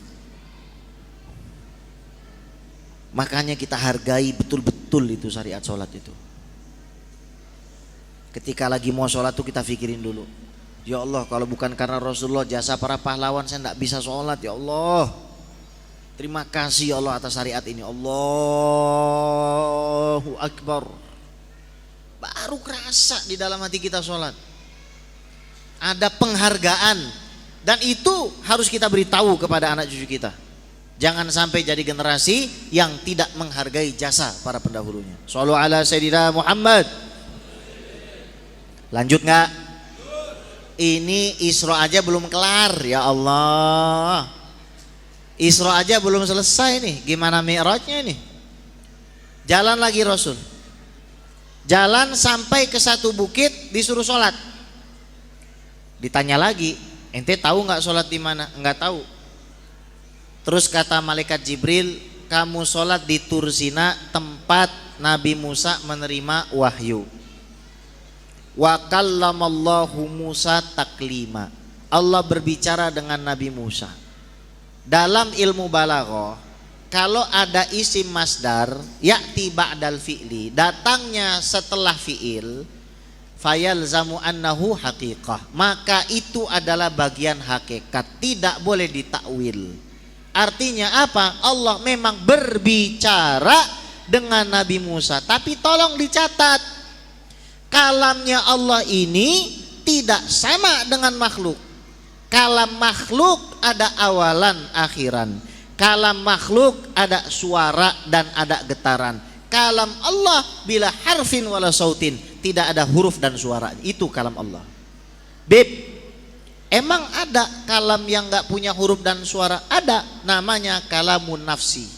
Makanya kita hargai betul-betul itu syariat sholat itu. Ketika lagi mau sholat tuh kita pikirin dulu, ya Allah kalau bukan karena Rasulullah, jasa para pahlawan, saya tidak bisa sholat. Ya Allah, terima kasih ya Allah atas syariat ini. Allahu Akbar. Baru kerasa di dalam hati kita sholat. Ada penghargaan, dan itu harus kita beritahu kepada anak cucu kita. Jangan sampai jadi generasi yang tidak menghargai jasa para pendahulunya. Shallu ala Sayyidina Muhammad. Lanjut nggak? Ini Isra aja belum kelar, ya Allah. Isra aja belum selesai nih, gimana Mi'rajnya nih? Jalan lagi Rasul. Jalan sampai ke satu bukit, disuruh sholat. Ditanya lagi, ente tahu nggak sholat di mana? Nggak tahu. Terus kata malaikat Jibril, kamu sholat di Tursina, tempat Nabi Musa menerima wahyu. Wa kallamallahu Musa taklima. Allah berbicara dengan Nabi Musa. Dalam ilmu balaghah, kalau ada isim masdar ya'ti ba'dal fi'li, datangnya setelah fi'il, fayalzamu annahu haqiqah, maka itu adalah bagian hakikat, tidak boleh ditakwil. Artinya apa? Allah memang berbicara dengan Nabi Musa, tapi tolong dicatat, kalamnya Allah ini tidak sama dengan makhluk. Kalam makhluk ada awalan akhiran, kalam makhluk ada suara dan ada getaran. Kalam Allah bila harfin wala sautin, tidak ada huruf dan suara. Itu kalam Allah. Beb, emang ada kalam yang gak punya huruf dan suara? Ada, namanya kalamun nafsi.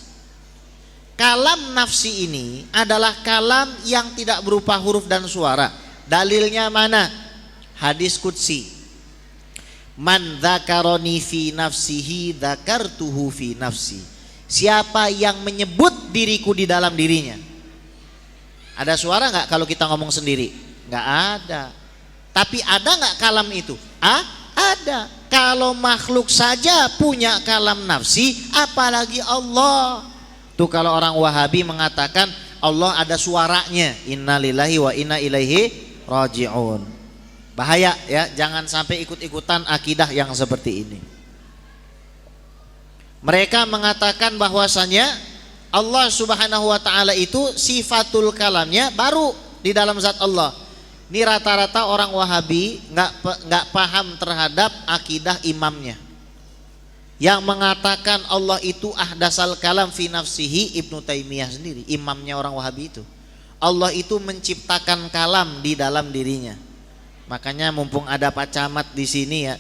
Kalam nafsi ini adalah kalam yang tidak berupa huruf dan suara. Dalilnya mana? Hadis qudsi. Man dzakaroni fi nafsihi dzakartuhu fi nafsi. Siapa yang menyebut diriku di dalam dirinya. Ada suara nggak kalau kita ngomong sendiri? Nggak ada. Tapi ada nggak kalam itu? Ada. Kalau makhluk saja punya kalam nafsi, apalagi Allah. Tuh kalau orang Wahabi mengatakan Allah ada suaranya, innalillahi wa inna ilaihi raji'un. Bahaya ya, jangan sampai ikut-ikutan akidah yang seperti ini. Mereka mengatakan bahwasanya Allah Subhanahu wa taala itu sifatul kalamnya baru di dalam zat Allah. Ini rata-rata orang Wahabi nggak paham terhadap akidah imamnya. Yang mengatakan Allah itu ahdasal kalam fi nafsihi Ibnu Taimiyah sendiri, imamnya orang Wahabi itu. Allah itu menciptakan kalam di dalam dirinya. Makanya mumpung ada Pak Camat di sini ya,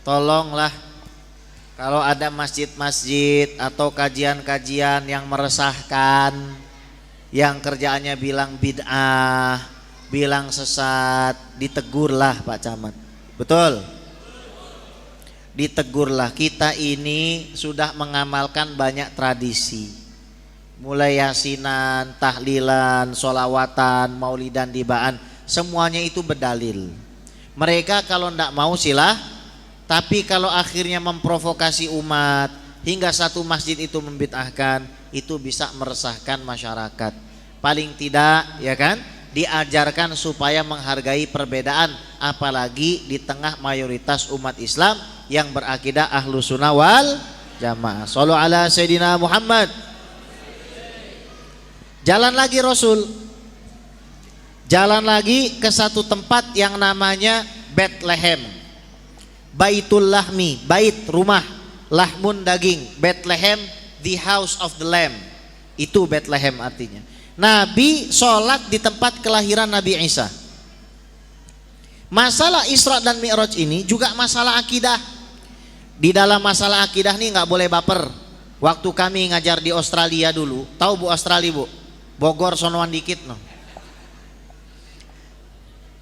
tolonglah kalau ada masjid-masjid atau kajian-kajian yang meresahkan, yang kerjaannya bilang bid'ah, bilang sesat, ditegurlah Pak Camat. Betul? Ditegurlah. Kita ini sudah mengamalkan banyak tradisi, mulai yasinan, tahlilan, sholawatan, maulidan, dibaan, semuanya itu berdalil. Mereka kalau tidak mau silah, tapi kalau akhirnya memprovokasi umat hingga satu masjid itu membid'ahkan, itu bisa meresahkan masyarakat. Paling tidak ya kan, diajarkan supaya menghargai perbedaan, apalagi di tengah mayoritas umat Islam yang berakidah ahlu sunnah wal jamaah. Shallu ala Sayyidina Muhammad. Jalan lagi Rasul, jalan lagi ke satu tempat yang namanya Bethlehem. Baitul Lahmi, bait rumah, lahmun daging, Bethlehem the house of the lamb. Itu Bethlehem artinya. Nabi sholat di tempat kelahiran Nabi Isa. Masalah Isra dan Mi'raj ini juga masalah akidah. Di dalam masalah akidah nih nggak boleh baper. Waktu kami ngajar di Australia dulu, tahu Bu Australia Bu? Bogor sonoan dikit no.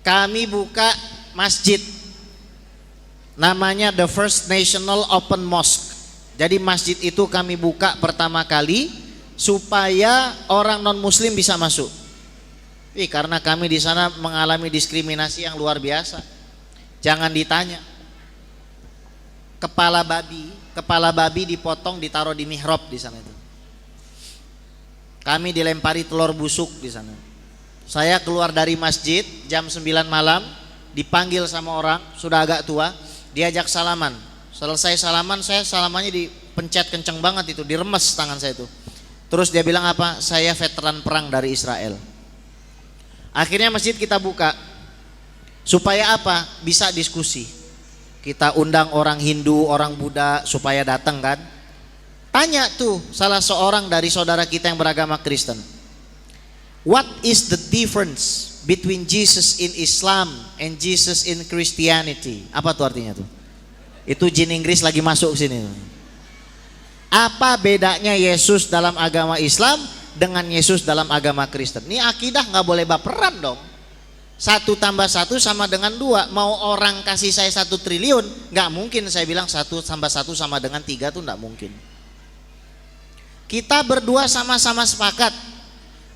Kami buka masjid namanya The First National Open Mosque. Jadi masjid itu kami buka pertama kali supaya orang non muslim bisa masuk. Karena kami di sana mengalami diskriminasi yang luar biasa. Jangan ditanya. Kepala babi dipotong ditaruh di mihrab di sana itu. Kami dilempari telur busuk di sana. Saya keluar dari masjid jam 9 malam, dipanggil sama orang sudah agak tua, diajak salaman. Selesai salaman, saya salamannya dipencet kenceng banget itu, diremes tangan saya itu. Terus dia bilang apa? Saya veteran perang dari Israel. Akhirnya masjid kita buka supaya apa? Bisa diskusi. Kita undang orang Hindu, orang Buddha supaya datang kan. Tanya tuh salah seorang dari saudara kita yang beragama Kristen, what is the difference between Jesus in Islam and Jesus in Christianity. Apa tuh artinya tuh? Itu jin Inggris lagi masuk sini. Apa bedanya Yesus dalam agama Islam dengan Yesus dalam agama Kristen? Ini akidah nggak boleh baperan dong. 1 tambah 1 sama dengan 2. Mau orang kasih saya 1 triliun, nggak mungkin saya bilang 1 tambah 1 sama dengan 3 tuh nggak mungkin. Kita berdua sama-sama sepakat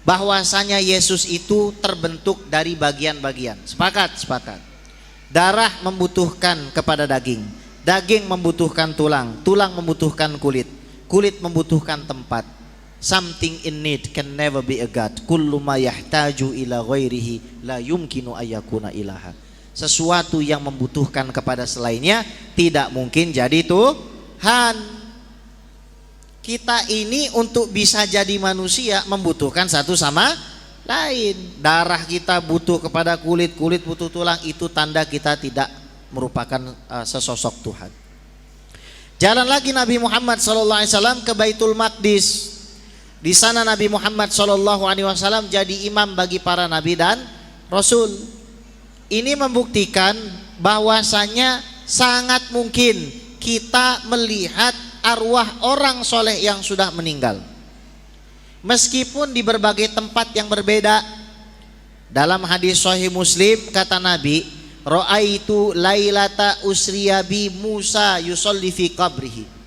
bahwasanya Yesus itu terbentuk dari bagian-bagian. Sepakat, sepakat. Darah membutuhkan kepada daging, daging membutuhkan tulang, tulang membutuhkan kulit, kulit membutuhkan tempat. Something in need can never be a god. Kullu ma yahtaju ila ghairihi la yumkinu ayyakuna ilaha. Sesuatu yang membutuhkan kepada selainnya tidak mungkin jadi Tuhan. Kita ini untuk bisa jadi manusia membutuhkan satu sama lain. Darah kita butuh kepada kulit, kulit butuh tulang. Itu tanda kita tidak merupakan sesosok Tuhan. Jalan lagi Nabi Muhammad SAW ke Baitul Maqdis. Di sana Nabi Muhammad SAW jadi imam bagi para nabi dan rasul. Ini membuktikan bahwasanya sangat mungkin kita melihat arwah orang soleh yang sudah meninggal, meskipun di berbagai tempat yang berbeda. Dalam hadis Sahih Muslim kata Nabi, Ra'aitu lailata usriya bi Musa yusolli fi qabrihi.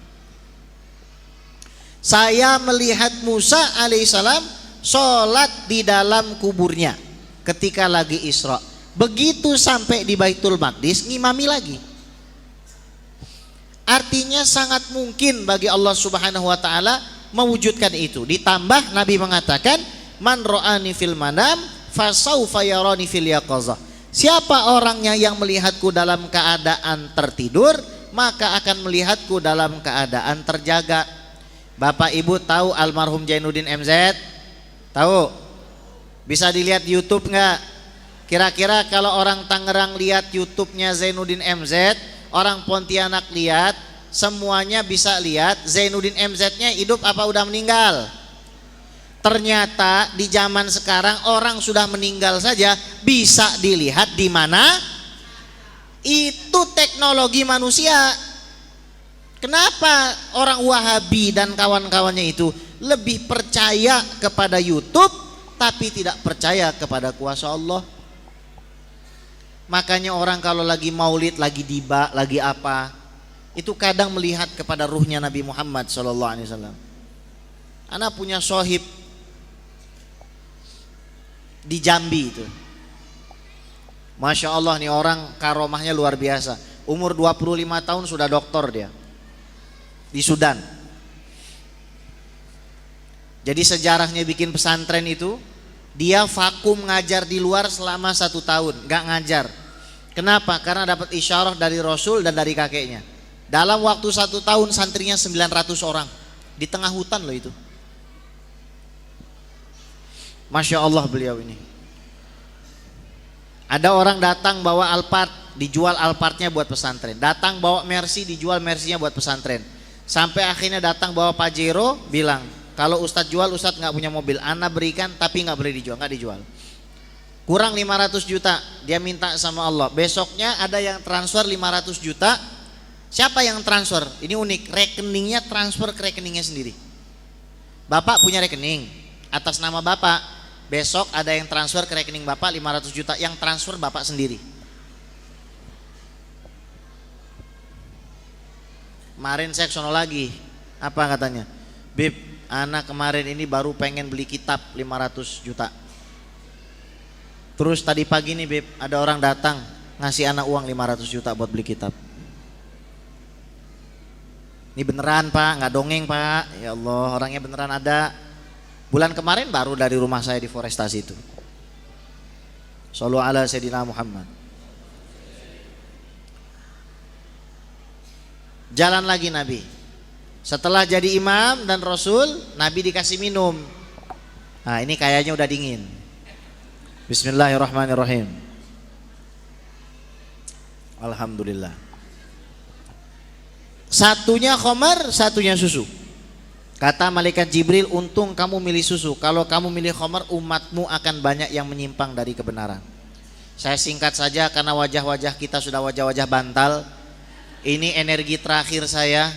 Saya melihat Musa alaihissalam sholat di dalam kuburnya ketika lagi Isra. Begitu sampai di Baitul Maqdis ngimami lagi. Artinya sangat mungkin bagi Allah Subhanahu wa taala mewujudkan itu. Ditambah Nabi mengatakan, man ra'ani fil manam fasaufa yarani fil yaqazah. Siapa orangnya yang melihatku dalam keadaan tertidur, maka akan melihatku dalam keadaan terjaga. Bapak Ibu tahu almarhum Zainuddin MZ? Tahu? Bisa dilihat YouTube nggak? Kira-kira kalau orang Tangerang lihat YouTube-nya Zainuddin MZ, orang Pontianak lihat, semuanya bisa lihat Zainuddin MZ-nya hidup apa udah meninggal. Ternyata di zaman sekarang orang sudah meninggal saja bisa dilihat di mana. Itu teknologi manusia. Kenapa orang Wahabi dan kawan-kawannya itu lebih percaya kepada YouTube tapi tidak percaya kepada kuasa Allah? Makanya orang kalau lagi maulid, lagi diba, lagi apa, itu kadang melihat kepada ruhnya Nabi Muhammad SAW. Ana punya sohib di Jambi itu. Masya Allah nih orang karomahnya luar biasa. Umur 25 tahun sudah doktor dia. Di Sudan. Jadi sejarahnya bikin pesantren itu, dia vakum ngajar di luar selama 1 tahun, gak ngajar. Kenapa? Karena dapat isyarah dari Rasul dan dari kakeknya. Dalam waktu 1 tahun santrinya 900 orang. Di tengah hutan loh itu. Masya Allah beliau ini. Ada orang datang bawa Alphard, dijual Alphardnya buat pesantren. Datang bawa Mercy, dijual Mercy-nya buat pesantren. Sampai akhirnya datang bawa Pajero, bilang, kalau Ustadz jual, Ustadz nggak punya mobil, ana berikan tapi nggak boleh dijual, nggak dijual. Kurang 500 juta, dia minta sama Allah. Besoknya ada yang transfer 500 juta. Siapa yang transfer? Ini unik, rekeningnya transfer ke rekeningnya sendiri. Bapak punya rekening atas nama Bapak. Besok ada yang transfer ke rekening Bapak 500 juta, yang transfer Bapak sendiri. Kemarin saya sono lagi, apa katanya? Bib, anak kemarin ini baru pengen beli kitab 500 juta. Terus tadi pagi nih Bib, ada orang datang ngasih anak uang 500 juta buat beli kitab. Ini beneran Pak, nggak dongeng Pak. Ya Allah, orangnya beneran ada. Bulan kemarin baru dari rumah saya di Forestasi itu. Shallu ala Sayyidina Muhammad. Jalan lagi Nabi. Setelah jadi imam dan rasul, Nabi dikasih minum. Nah ini kayaknya udah dingin. Bismillahirrahmanirrahim. Alhamdulillah. Satunya khamar, satunya susu. Kata malaikat Jibril, untung kamu milih susu. Kalau kamu milih khamar, umatmu akan banyak yang menyimpang dari kebenaran. Saya singkat saja karena wajah-wajah kita sudah wajah-wajah bantal. Ini energi terakhir saya.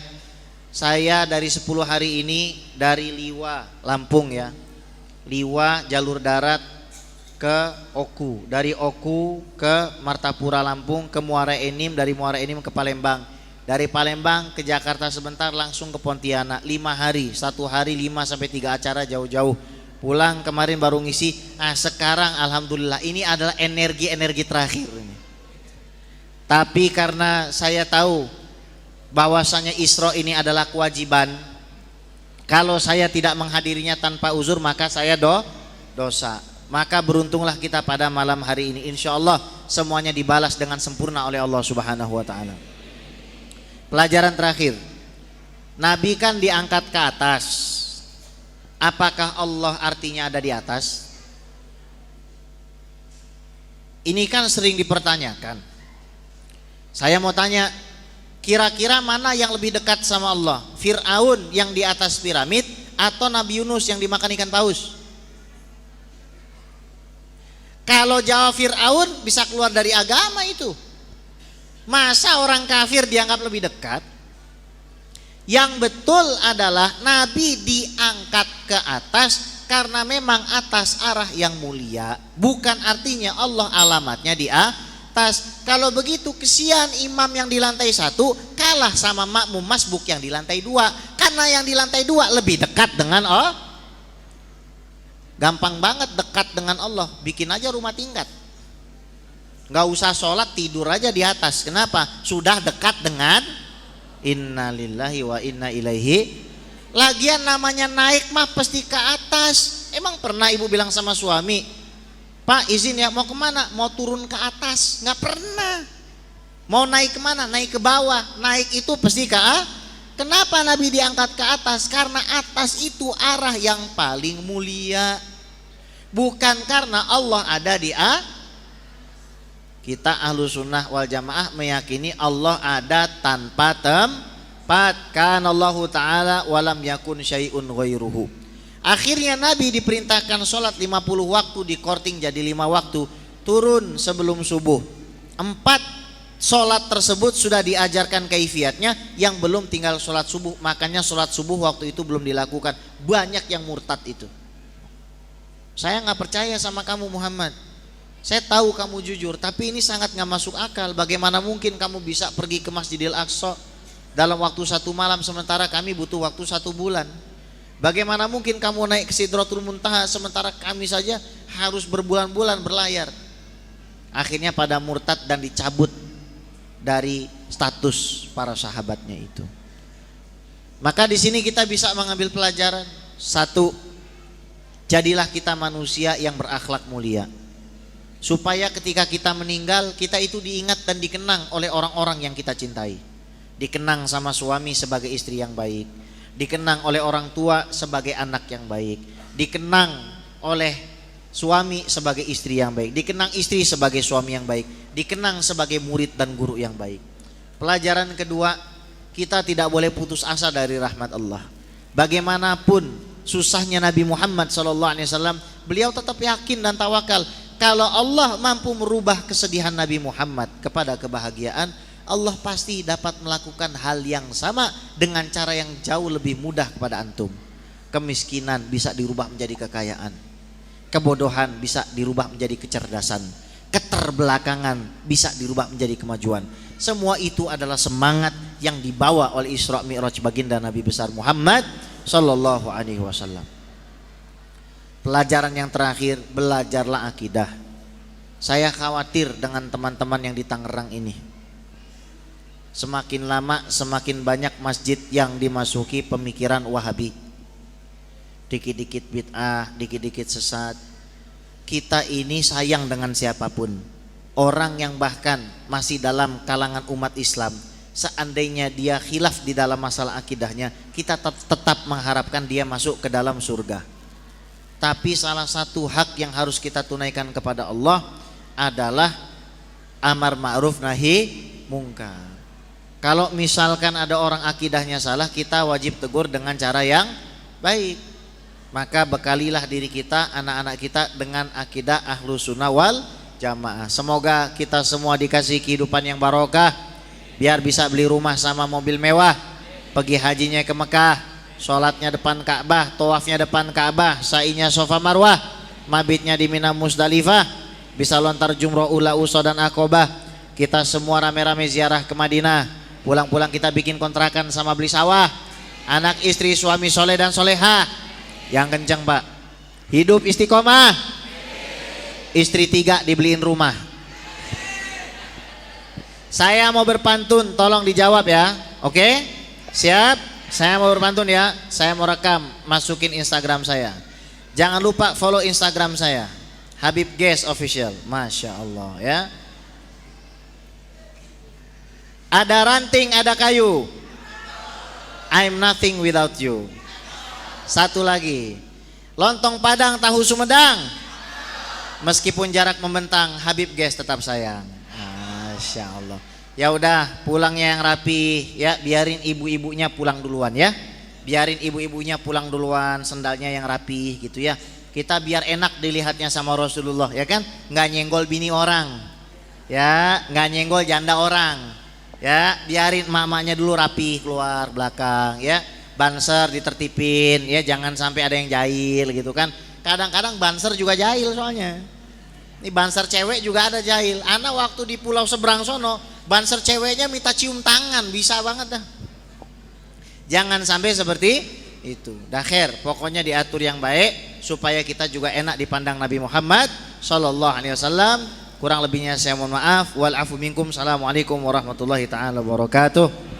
Saya dari 10 hari ini dari Liwa, Lampung ya. Liwa jalur darat ke Oku. Dari Oku ke Martapura Lampung, ke Muara Enim, dari Muara Enim ke Palembang. Dari Palembang ke Jakarta sebentar langsung ke Pontianak. 5 hari, 1 hari 5 sampai 3 acara jauh-jauh. Pulang kemarin baru ngisi. Sekarang alhamdulillah ini adalah energi-energi terakhir ini. Tapi karena saya tahu bahwasanya Isra ini adalah kewajiban. Kalau saya tidak menghadirinya tanpa uzur maka saya dosa. Maka beruntunglah kita pada malam hari ini. Insya Allah semuanya dibalas dengan sempurna oleh Allah Subhanahu wa ta'ala. Pelajaran terakhir, Nabi kan diangkat ke atas. Apakah Allah artinya ada di atas? Ini kan sering dipertanyakan. Saya mau tanya, kira-kira mana yang lebih dekat sama Allah? Fir'aun yang di atas piramid atau Nabi Yunus yang dimakan ikan paus? Kalau jawab Fir'aun bisa keluar dari agama itu. Masa orang kafir dianggap lebih dekat? Yang betul adalah Nabi diangkat ke atas karena memang atas arah yang mulia. Bukan artinya Allah alamatnya di atas. Kalau begitu kesian imam yang di lantai 1 kalah sama makmum masbuk yang di lantai 2. Karena yang di lantai 2 lebih dekat dengan Allah. Gampang banget dekat dengan Allah. Bikin aja rumah tingkat. Gak usah sholat, tidur aja di atas. Kenapa? Sudah dekat dengan innalillahi wa inna ilaihi. Lagian namanya naik mah pasti ke atas. Emang pernah ibu bilang sama suami, Pak izin ya mau kemana? Mau turun ke atas? Gak pernah. Mau naik kemana? Naik ke bawah. Naik itu pasti ke atas. Kenapa Nabi diangkat ke atas? Karena atas itu arah yang paling mulia. Bukan karena Allah ada di atas. Kita ahlu sunnah wal jamaah meyakini Allah ada tanpa tempat. Kana Allahu ta'ala walam yakun syai'un ghairuhu. Akhirnya Nabi diperintahkan sholat 50 waktu, dikorting jadi 5 waktu. Turun sebelum subuh. 4 sholat tersebut sudah diajarkan kaifiatnya. Yang belum tinggal sholat subuh. Makanya sholat subuh waktu itu belum dilakukan. Banyak yang murtad itu. Saya gak percaya sama kamu Muhammad. Saya tahu kamu jujur, tapi ini sangat gak masuk akal. Bagaimana mungkin kamu bisa pergi ke Masjidil Aqsa dalam waktu 1 malam, sementara kami butuh waktu 1 bulan. Bagaimana mungkin kamu naik ke Sidratul Muntaha, sementara kami saja harus berbulan-bulan berlayar. Akhirnya pada murtad dan dicabut dari status para sahabatnya itu. Maka di sini kita bisa mengambil pelajaran. 1, jadilah kita manusia yang berakhlak mulia. Supaya ketika kita meninggal, kita itu diingat dan dikenang oleh orang-orang yang kita cintai. Dikenang sama suami sebagai istri yang baik. Dikenang oleh orang tua sebagai anak yang baik. Dikenang oleh suami sebagai istri yang baik. Dikenang istri sebagai suami yang baik. Dikenang sebagai murid dan guru yang baik. Pelajaran kedua, kita tidak boleh putus asa dari rahmat Allah. Bagaimanapun susahnya Nabi Muhammad SAW, beliau tetap yakin dan tawakal. Kalau Allah mampu merubah kesedihan Nabi Muhammad kepada kebahagiaan, Allah pasti dapat melakukan hal yang sama dengan cara yang jauh lebih mudah kepada antum. Kemiskinan bisa dirubah menjadi kekayaan. Kebodohan bisa dirubah menjadi kecerdasan. Keterbelakangan bisa dirubah menjadi kemajuan. Semua itu adalah semangat yang dibawa oleh Isra Mi'raj baginda Nabi besar Muhammad sallallahu alaihi wasallam. Pelajaran yang terakhir, belajarlah akidah. Saya khawatir dengan teman-teman yang di Tangerang ini. Semakin lama semakin banyak masjid yang dimasuki pemikiran Wahabi. Dikit-dikit bid'ah, dikit-dikit sesat. Kita ini sayang dengan siapapun. Orang yang bahkan masih dalam kalangan umat Islam, seandainya dia khilaf di dalam masalah akidahnya, kita tetap mengharapkan dia masuk ke dalam surga. Tapi salah satu hak yang harus kita tunaikan kepada Allah adalah amar ma'ruf nahi mungkar. Kalau misalkan ada orang akidahnya salah, kita wajib tegur dengan cara yang baik. Maka bekalilah diri kita, anak-anak kita dengan akidah Ahlus Sunnah wal Jamaah. Semoga kita semua dikasih kehidupan yang barokah, biar bisa beli rumah sama mobil mewah, pergi hajinya ke Mekah, sholatnya depan Ka'bah, tawafnya depan Ka'bah, sa'inya Safa Marwah, mabitnya di Mina Musdalifah, bisa lontar jumroh ula uso dan akobah. Kita semua rame-rame ziarah ke Madinah, pulang-pulang kita bikin kontrakan sama beli sawah, anak istri suami soleh dan soleha. Yang kencang Pak, hidup istiqomah, istri 3 dibeliin rumah. Saya mau berpantun, tolong dijawab ya. Oke, siap? Saya mau berpantun ya. Saya mau rekam, masukin Instagram saya. Jangan lupa follow Instagram saya, Habib Guest Official. Masya Allah ya. Ada ranting, ada kayu, I'm nothing without you. Satu lagi, lontong Padang, tahu Sumedang, meskipun jarak membentang, Habib Guest tetap sayang. Masya Allah. Ya udah, pulangnya yang rapi ya, biarin ibu-ibunya pulang duluan ya. Biarin ibu-ibunya pulang duluan, sendalnya yang rapi gitu ya. Kita biar enak dilihatnya sama Rasulullah ya kan, nggak nyenggol bini orang ya, nggak nyenggol janda orang ya. Biarin mamanya dulu rapi keluar belakang ya. Banser ditertipin ya, jangan sampai ada yang jahil gitu kan. Kadang-kadang banser juga jahil soalnya. Ini banser cewek juga ada jahil. Anak waktu di pulau seberang sono, banser ceweknya minta cium tangan, bisa banget dah. Jangan sampai seperti itu. Dah khair, pokoknya diatur yang baik supaya kita juga enak dipandang Nabi Muhammad sallallahu alaihi wasallam. Kurang lebihnya saya mohon maaf. Wal afu minkum. Assalamualaikum warahmatullahi taala wabarakatuh.